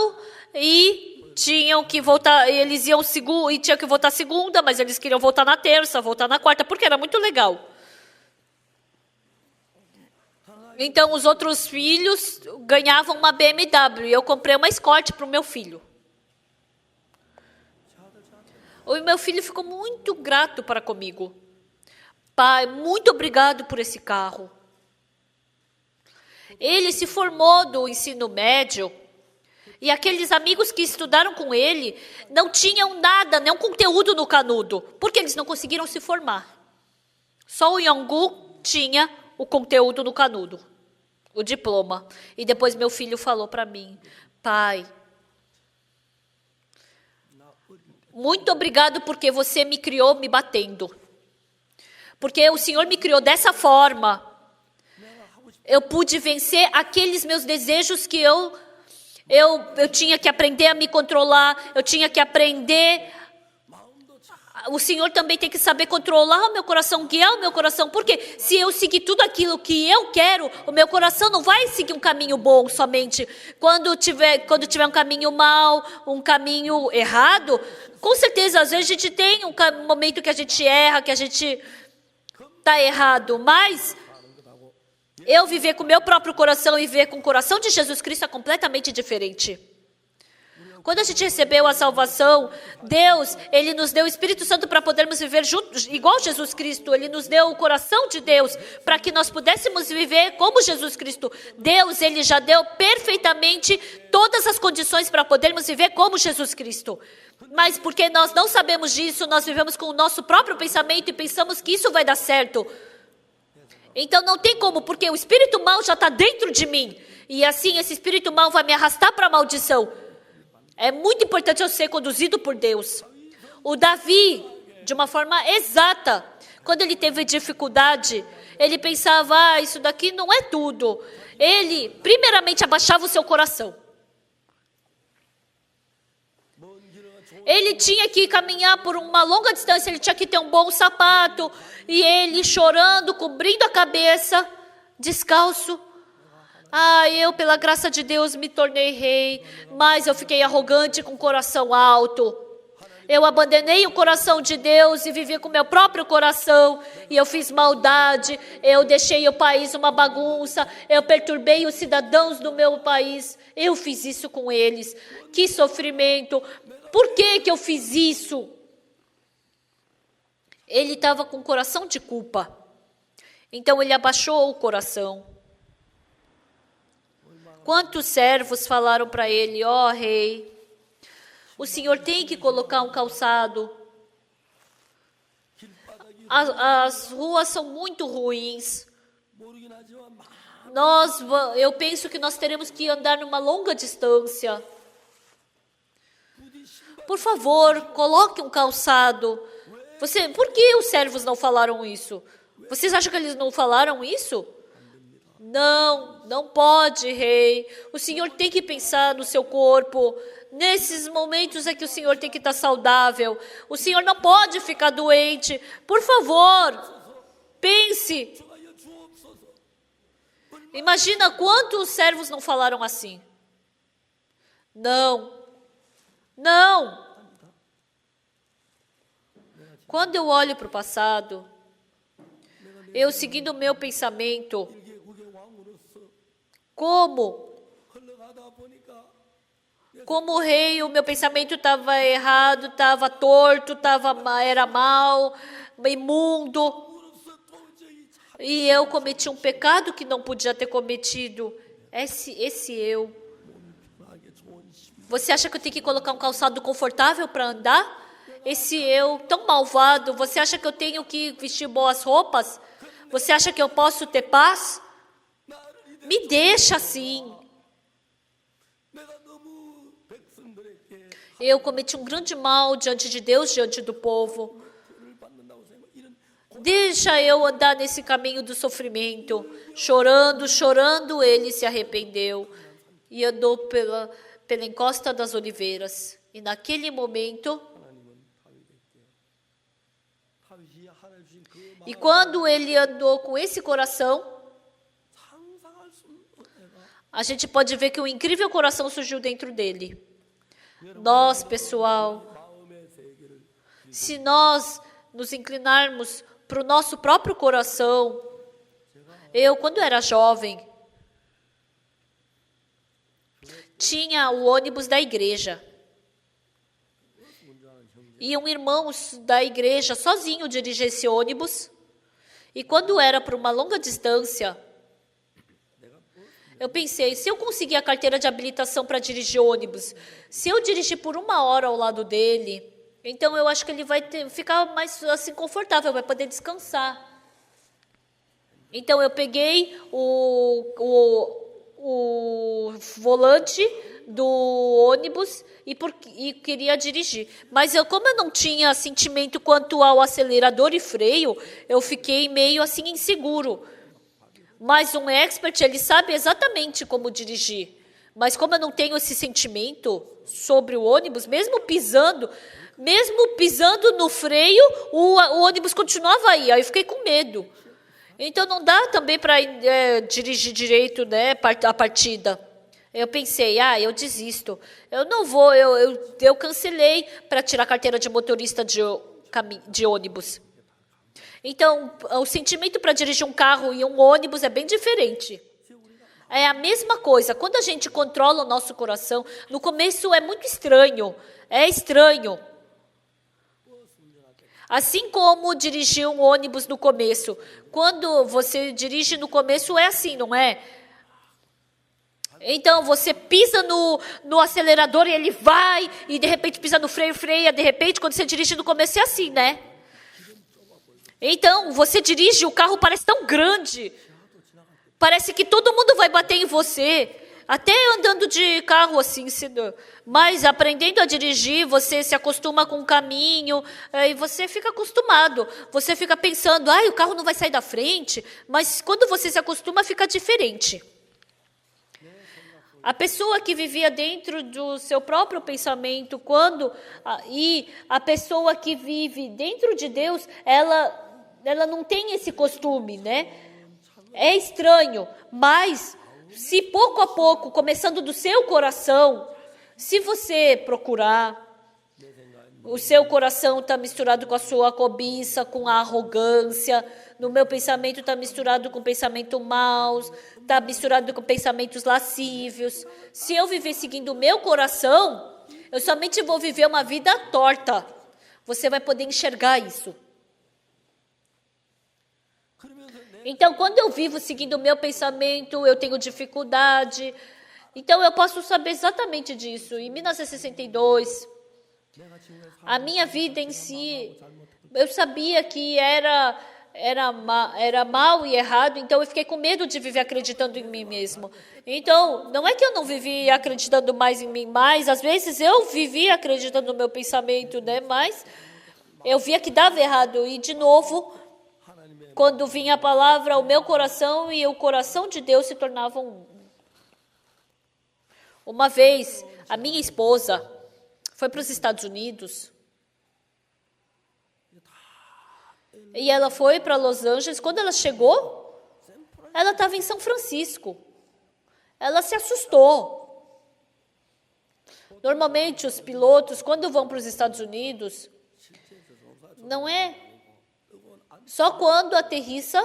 e tinham que voltar, eles iam e tinham que voltar segunda, mas eles queriam voltar na terça, voltar na quarta, porque era muito legal. Então, os outros filhos ganhavam uma BMW e eu comprei uma Escort para o meu filho. O meu filho ficou muito grato para comigo. Pai, muito obrigado por esse carro. Ele se formou do ensino médio e aqueles amigos que estudaram com ele não tinham nada, nenhum conteúdo no canudo, porque eles não conseguiram se formar. Só o Yonggu tinha o conteúdo no canudo, o diploma. E depois meu filho falou para mim, pai, muito obrigado porque você me criou me batendo. Porque o Senhor me criou dessa forma. Eu pude vencer aqueles meus desejos que eu tinha que aprender a me controlar. Eu tinha que aprender. O Senhor também tem que saber controlar o meu coração, guiar o meu coração. Porque se eu seguir tudo aquilo que eu quero, o meu coração não vai seguir um caminho bom somente. Quando tiver um caminho mau, um caminho errado, com certeza, às vezes a gente tem um momento que a gente erra, que a gente está errado. Mas eu viver com o meu próprio coração e viver com o coração de Jesus Cristo é completamente diferente. Quando a gente recebeu a salvação, Deus, Ele nos deu o Espírito Santo para podermos viver juntos, igual Jesus Cristo. Ele nos deu o coração de Deus para que nós pudéssemos viver como Jesus Cristo. Deus, Ele já deu perfeitamente todas as condições para podermos viver como Jesus Cristo. Mas porque nós não sabemos disso, nós vivemos com o nosso próprio pensamento e pensamos que isso vai dar certo. Então não tem como, porque o espírito mau já está dentro de mim. E assim esse espírito mau vai me arrastar para a maldição. É muito importante eu ser conduzido por Deus. O Davi, de uma forma exata, quando ele teve dificuldade, ele pensava, isso daqui não é tudo. Ele, primeiramente, abaixava o seu coração. Ele tinha que caminhar por uma longa distância, ele tinha que ter um bom sapato, e ele chorando, cobrindo a cabeça, descalço. Eu, pela graça de Deus, me tornei rei, mas eu fiquei arrogante com o coração alto. Eu abandonei o coração de Deus e vivi com o meu próprio coração, e eu fiz maldade, eu deixei o país uma bagunça, eu perturbei os cidadãos do meu país, eu fiz isso com eles. Que sofrimento! Por que eu fiz isso? Ele estava com o coração de culpa, então ele abaixou o coração. Quantos servos falaram para ele, rei, o senhor tem que colocar um calçado. As ruas são muito ruins. Eu penso que nós teremos que andar numa longa distância. Por favor, coloque um calçado. Por que os servos não falaram isso? Vocês acham que eles não falaram isso? Não pode, rei. O senhor tem que pensar no seu corpo. Nesses momentos é que o senhor tem que estar saudável. O senhor não pode ficar doente. Por favor, pense. Imagina quantos servos não falaram assim. Não. Quando eu olho para o passado, eu seguindo o meu pensamento, como rei, o meu pensamento estava errado, estava torto, era mau, imundo. E eu cometi um pecado que não podia ter cometido. Esse eu. Você acha que eu tenho que colocar um calçado confortável para andar? Esse eu tão malvado. Você acha que eu tenho que vestir boas roupas? Você acha que eu posso ter paz? Me deixa assim. Eu cometi um grande mal diante de Deus, diante do povo. Deixa eu andar nesse caminho do sofrimento. Chorando, ele se arrependeu. E andou pela encosta das oliveiras. E naquele momento, e quando ele andou com esse coração, a gente pode ver que um incrível coração surgiu dentro dele. Nós, pessoal, se nós nos inclinarmos para o nosso próprio coração, eu, quando era jovem, tinha o ônibus da igreja. Iam irmãos da igreja sozinho dirigir esse ônibus. E quando era para uma longa distância, eu pensei, se eu conseguir a carteira de habilitação para dirigir ônibus, se eu dirigir por 1 hora ao lado dele, então eu acho que ele vai ficar mais assim confortável, vai poder descansar. Então eu peguei o volante do ônibus e queria dirigir. Mas como eu não tinha sentimento quanto ao acelerador e freio, eu fiquei meio assim inseguro. Mas um expert, ele sabe exatamente como dirigir. Mas como eu não tenho esse sentimento sobre o ônibus, mesmo pisando no freio, o ônibus continuava aí. Aí eu fiquei com medo. Então não dá também para dirigir direito, né, a partida. Eu pensei, eu desisto. Eu não vou, eu cancelei para tirar a carteira de motorista de ônibus. Então, o sentimento para dirigir um carro e um ônibus é bem diferente. É a mesma coisa. Quando a gente controla o nosso coração, no começo é muito estranho. É estranho. Assim como dirigir um ônibus no começo. Quando você dirige no começo é assim, não é? Então, você pisa no acelerador e ele vai, e de repente pisa no freio, freia. De repente, quando você dirige no começo é assim, né? Então, você dirige, o carro parece tão grande. Parece que todo mundo vai bater em você. Até andando de carro assim. Mas aprendendo a dirigir, você se acostuma com o caminho. E você fica acostumado. Você fica pensando, o carro não vai sair da frente. Mas quando você se acostuma, fica diferente. A pessoa que vivia dentro do seu próprio pensamento, e a pessoa que vive dentro de Deus, ela não tem esse costume, né? É estranho, mas se pouco a pouco, começando do seu coração, se você procurar, o seu coração está misturado com a sua cobiça, com a arrogância. No meu pensamento está misturado com pensamento maus, está misturado com pensamentos lascívios. Se eu viver seguindo o meu coração, eu somente vou viver uma vida torta. Você vai poder enxergar isso. Então, quando eu vivo seguindo o meu pensamento, eu tenho dificuldade. Então, eu posso saber exatamente disso. Em 1962, a minha vida em si, eu sabia que era mal e errado, então eu fiquei com medo de viver acreditando em mim mesmo. Então, não é que eu não vivi acreditando mais em mim, mas às vezes eu vivi acreditando no meu pensamento, né? Mas eu via que dava errado. E, de novo, quando vinha a palavra, o meu coração e o coração de Deus se tornavam um. Uma vez, a minha esposa foi para os Estados Unidos. E ela foi para Los Angeles. Quando ela chegou, ela estava em São Francisco. Ela se assustou. Normalmente, os pilotos, quando vão para os Estados Unidos, não é só quando aterrissa,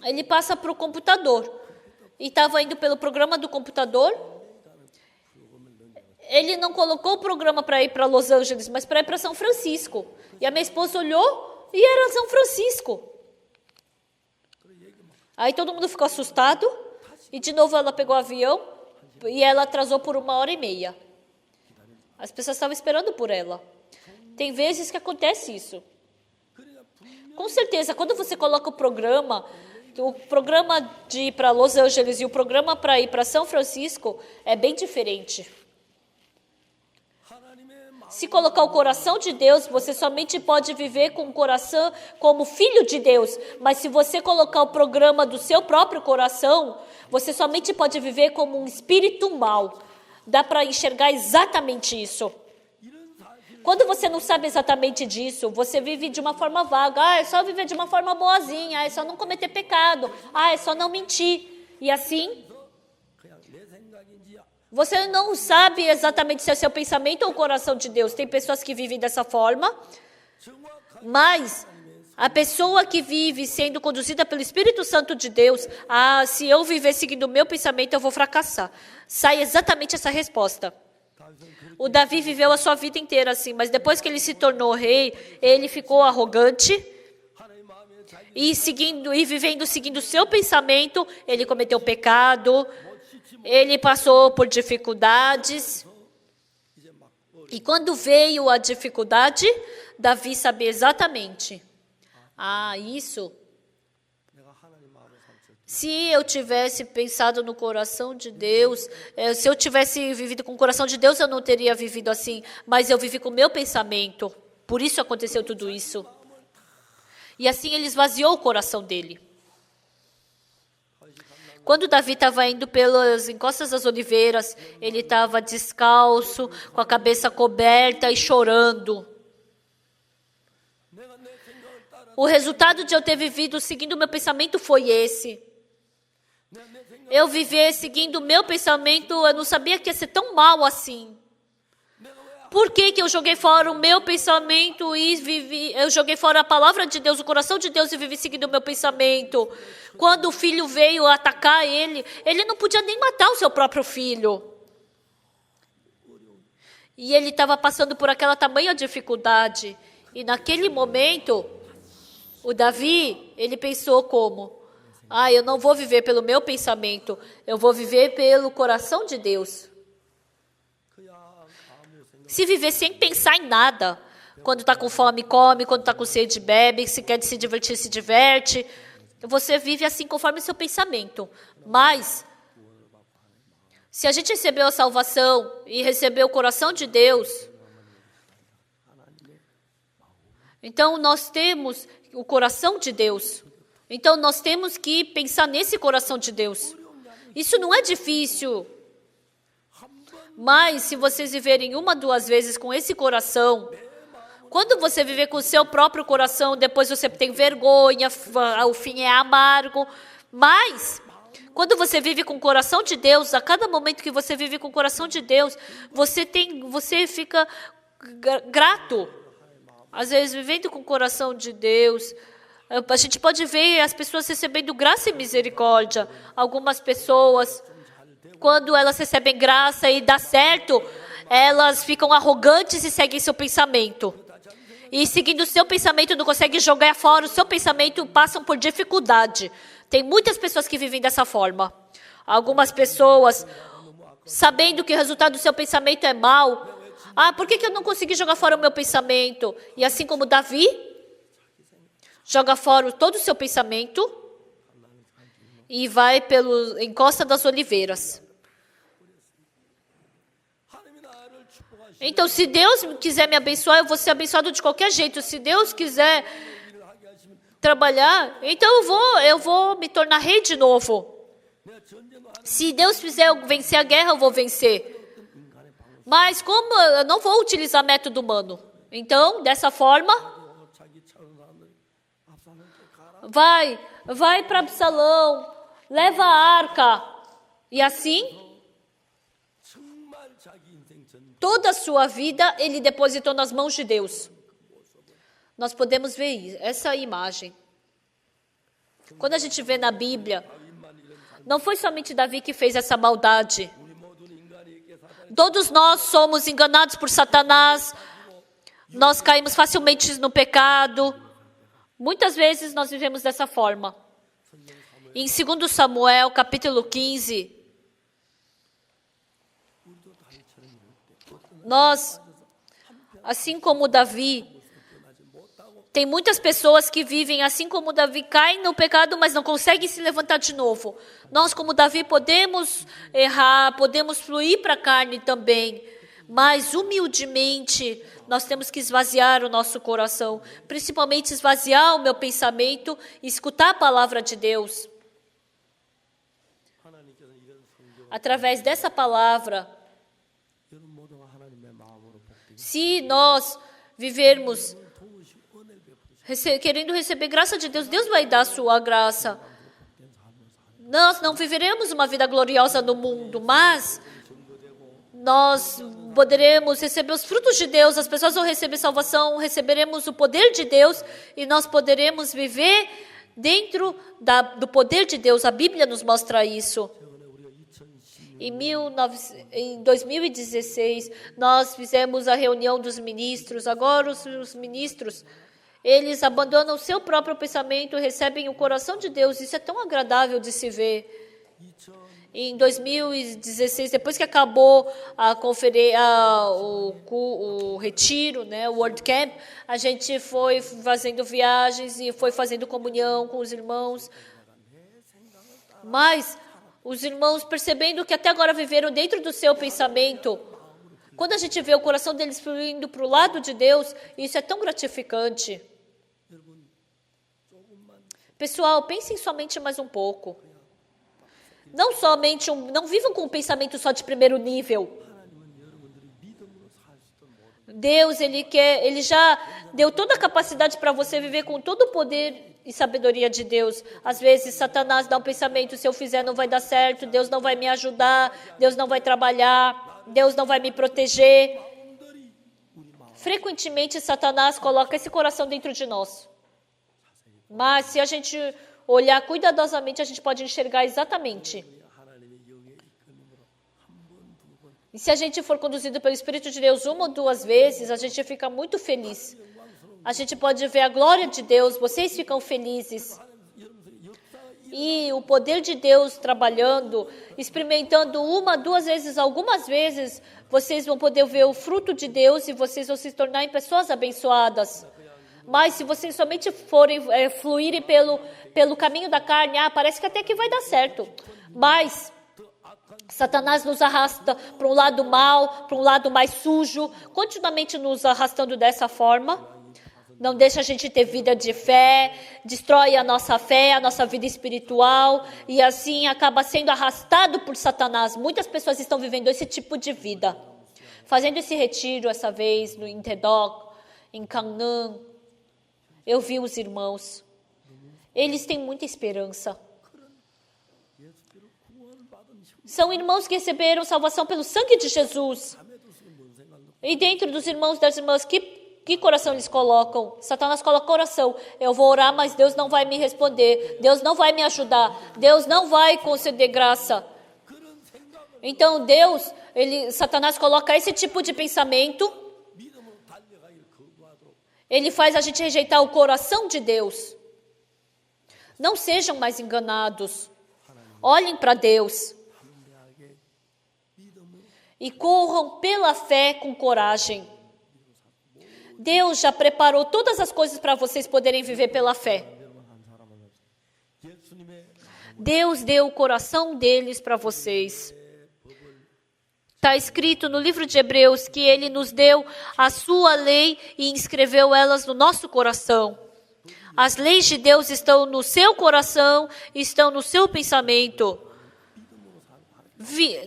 ele passa para o computador. E estava indo pelo programa do computador. Ele não colocou o programa para ir para Los Angeles, mas para ir para São Francisco. E a minha esposa olhou e era São Francisco. Aí todo mundo ficou assustado. E de novo ela pegou o avião e ela atrasou por 1h30. As pessoas estavam esperando por ela. Tem vezes que acontece isso. Com certeza, quando você coloca o programa de ir para Los Angeles e o programa para ir para São Francisco, é bem diferente. Se colocar o coração de Deus, você somente pode viver com o coração como filho de Deus. Mas se você colocar o programa do seu próprio coração, você somente pode viver como um espírito mau. Dá para enxergar exatamente isso. Quando você não sabe exatamente disso, você vive de uma forma vaga. É só viver de uma forma boazinha, é só não cometer pecado, é só não mentir. E assim, Você não sabe exatamente se é seu pensamento ou o coração de Deus. Tem pessoas que vivem dessa forma, mas a pessoa que vive sendo conduzida pelo Espírito Santo de Deus, se eu viver seguindo o meu pensamento, eu vou fracassar. Sai exatamente essa resposta. O Davi viveu a sua vida inteira assim, mas depois que ele se tornou rei, ele ficou arrogante e vivendo seguindo o seu pensamento, ele cometeu pecado, ele passou por dificuldades. E quando veio a dificuldade, Davi sabia exatamente. Isso. Se eu tivesse pensado no coração de Deus, se eu tivesse vivido com o coração de Deus, eu não teria vivido assim. Mas eu vivi com o meu pensamento. Por isso aconteceu tudo isso. E assim ele esvaziou o coração dele. Quando Davi estava indo pelas encostas das oliveiras, ele estava descalço, com a cabeça coberta e chorando. O resultado de eu ter vivido seguindo o meu pensamento foi esse. Eu viver seguindo o meu pensamento, eu não sabia que ia ser tão mal assim. Por que eu joguei fora o meu pensamento eu joguei fora a palavra de Deus, o coração de Deus e vivi seguindo o meu pensamento? Quando o filho veio atacar ele não podia nem matar o seu próprio filho. E ele estava passando por aquela tamanha dificuldade. E naquele momento, o Davi, ele pensou como? Eu não vou viver pelo meu pensamento, eu vou viver pelo coração de Deus. Se viver sem pensar em nada, quando está com fome, come, quando está com sede, bebe, se quer se divertir, se diverte. Você vive assim conforme o seu pensamento. Mas, se a gente recebeu a salvação e recebeu o coração de Deus, então nós temos o coração de Deus. Então nós temos que pensar nesse coração de Deus. Isso não é difícil. Mas se vocês viverem 1, 2 vezes com esse coração, quando você viver com o seu próprio coração, depois você tem vergonha, o fim é amargo. Mas, quando você vive com o coração de Deus, a cada momento que você vive com o coração de Deus, você fica grato. Às vezes, vivendo com o coração de Deus, a gente pode ver as pessoas recebendo graça e misericórdia. Algumas pessoas, quando elas recebem graça e dá certo, elas ficam arrogantes e seguem seu pensamento. E seguindo o seu pensamento, não conseguem jogar fora o seu pensamento, passam por dificuldade. Tem muitas pessoas que vivem dessa forma. Algumas pessoas, sabendo que o resultado do seu pensamento é mau, por que eu não consegui jogar fora o meu pensamento? E assim como Davi, joga fora todo o seu pensamento e vai pelo encosta das oliveiras. Então, se Deus quiser me abençoar, eu vou ser abençoado de qualquer jeito. Se Deus quiser trabalhar, então eu vou me tornar rei de novo. Se Deus fizer eu vencer a guerra, eu vou vencer. Mas como eu não vou utilizar método humano, então, dessa forma, vai para Absalão, leva a arca. E assim, toda a sua vida ele depositou nas mãos de Deus. Nós podemos ver essa imagem. Quando a gente vê na Bíblia, não foi somente Davi que fez essa maldade. Todos nós somos enganados por Satanás. Nós caímos facilmente no pecado. Muitas vezes nós vivemos dessa forma. Em 2 Samuel, capítulo 15, nós, assim como Davi, tem muitas pessoas que vivem assim como Davi, caem no pecado, mas não conseguem se levantar de novo. Nós, como Davi, podemos errar, podemos fluir para a carne também, mas humildemente nós temos que esvaziar o nosso coração, principalmente esvaziar o meu pensamento e escutar a palavra de Deus. Através dessa palavra, se nós vivermos querendo receber graça de Deus, Deus vai dar a sua graça. Nós não viveremos uma vida gloriosa no mundo, mas nós poderemos receber os frutos de Deus, as pessoas vão receber salvação, receberemos o poder de Deus e nós poderemos viver dentro do poder de Deus. A Bíblia nos mostra isso. Em 2016, nós fizemos a reunião dos ministros. Agora os ministros, eles abandonam o seu próprio pensamento, recebem o coração de Deus. Isso é tão agradável de se ver. Em 2016, depois que acabou o retiro, né, o World Camp, a gente foi fazendo viagens e foi fazendo comunhão com os irmãos. Mas os irmãos, percebendo que até agora viveram dentro do seu pensamento, quando a gente vê o coração deles fluindo para o lado de Deus, isso é tão gratificante. Pessoal, pensem somente mais um pouco. Não vivam com um pensamento só de primeiro nível. Deus, Ele já deu toda a capacidade para você viver com todo o poder e sabedoria de Deus. Às vezes, Satanás dá um pensamento, se eu fizer não vai dar certo, Deus não vai me ajudar, Deus não vai trabalhar, Deus não vai me proteger. Frequentemente, Satanás coloca esse coração dentro de nós. Mas, se a gente olhar cuidadosamente, a gente pode enxergar exatamente. E se a gente for conduzido pelo Espírito de Deus 1 ou 2 vezes, a gente fica muito feliz. A gente pode ver a glória de Deus, vocês ficam felizes. E o poder de Deus trabalhando, experimentando 1, 2 vezes, algumas vezes, vocês vão poder ver o fruto de Deus e vocês vão se tornar em pessoas abençoadas. Mas se vocês somente forem fluírem pelo caminho da carne, parece que até que vai dar certo. Mas Satanás nos arrasta para um lado mal, para um lado mais sujo, continuamente nos arrastando dessa forma. Não deixa a gente ter vida de fé, destrói a nossa vida espiritual, e assim acaba sendo arrastado por Satanás. Muitas pessoas estão vivendo esse tipo de vida. Fazendo esse retiro essa vez, no Intedok, em Canaan, eu vi os irmãos. Eles têm muita esperança. São irmãos que receberam salvação pelo sangue de Jesus. E dentro dos irmãos e das irmãs, que coração eles colocam? Satanás coloca coração. Eu vou orar, mas Deus não vai me responder. Deus não vai me ajudar. Deus não vai conceder graça. Então Satanás coloca esse tipo de pensamento. Ele faz a gente rejeitar o coração de Deus. Não sejam mais enganados. Olhem para Deus. E corram pela fé com coragem. Deus já preparou todas as coisas para vocês poderem viver pela fé. Deus deu o coração deles para vocês. Está escrito no livro de Hebreus que Ele nos deu a sua lei e inscreveu elas no nosso coração. As leis de Deus estão no seu coração, estão no seu pensamento.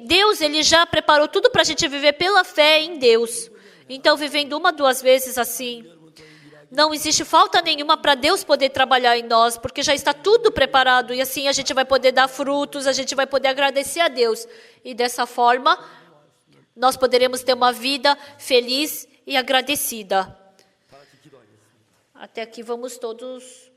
Deus, Ele já preparou tudo para a gente viver pela fé em Deus. Então, vivendo 1, 2 vezes assim, não existe falta nenhuma para Deus poder trabalhar em nós, porque já está tudo preparado. E assim a gente vai poder dar frutos, a gente vai poder agradecer a Deus. E dessa forma, nós poderemos ter uma vida feliz e agradecida. Até aqui vamos todos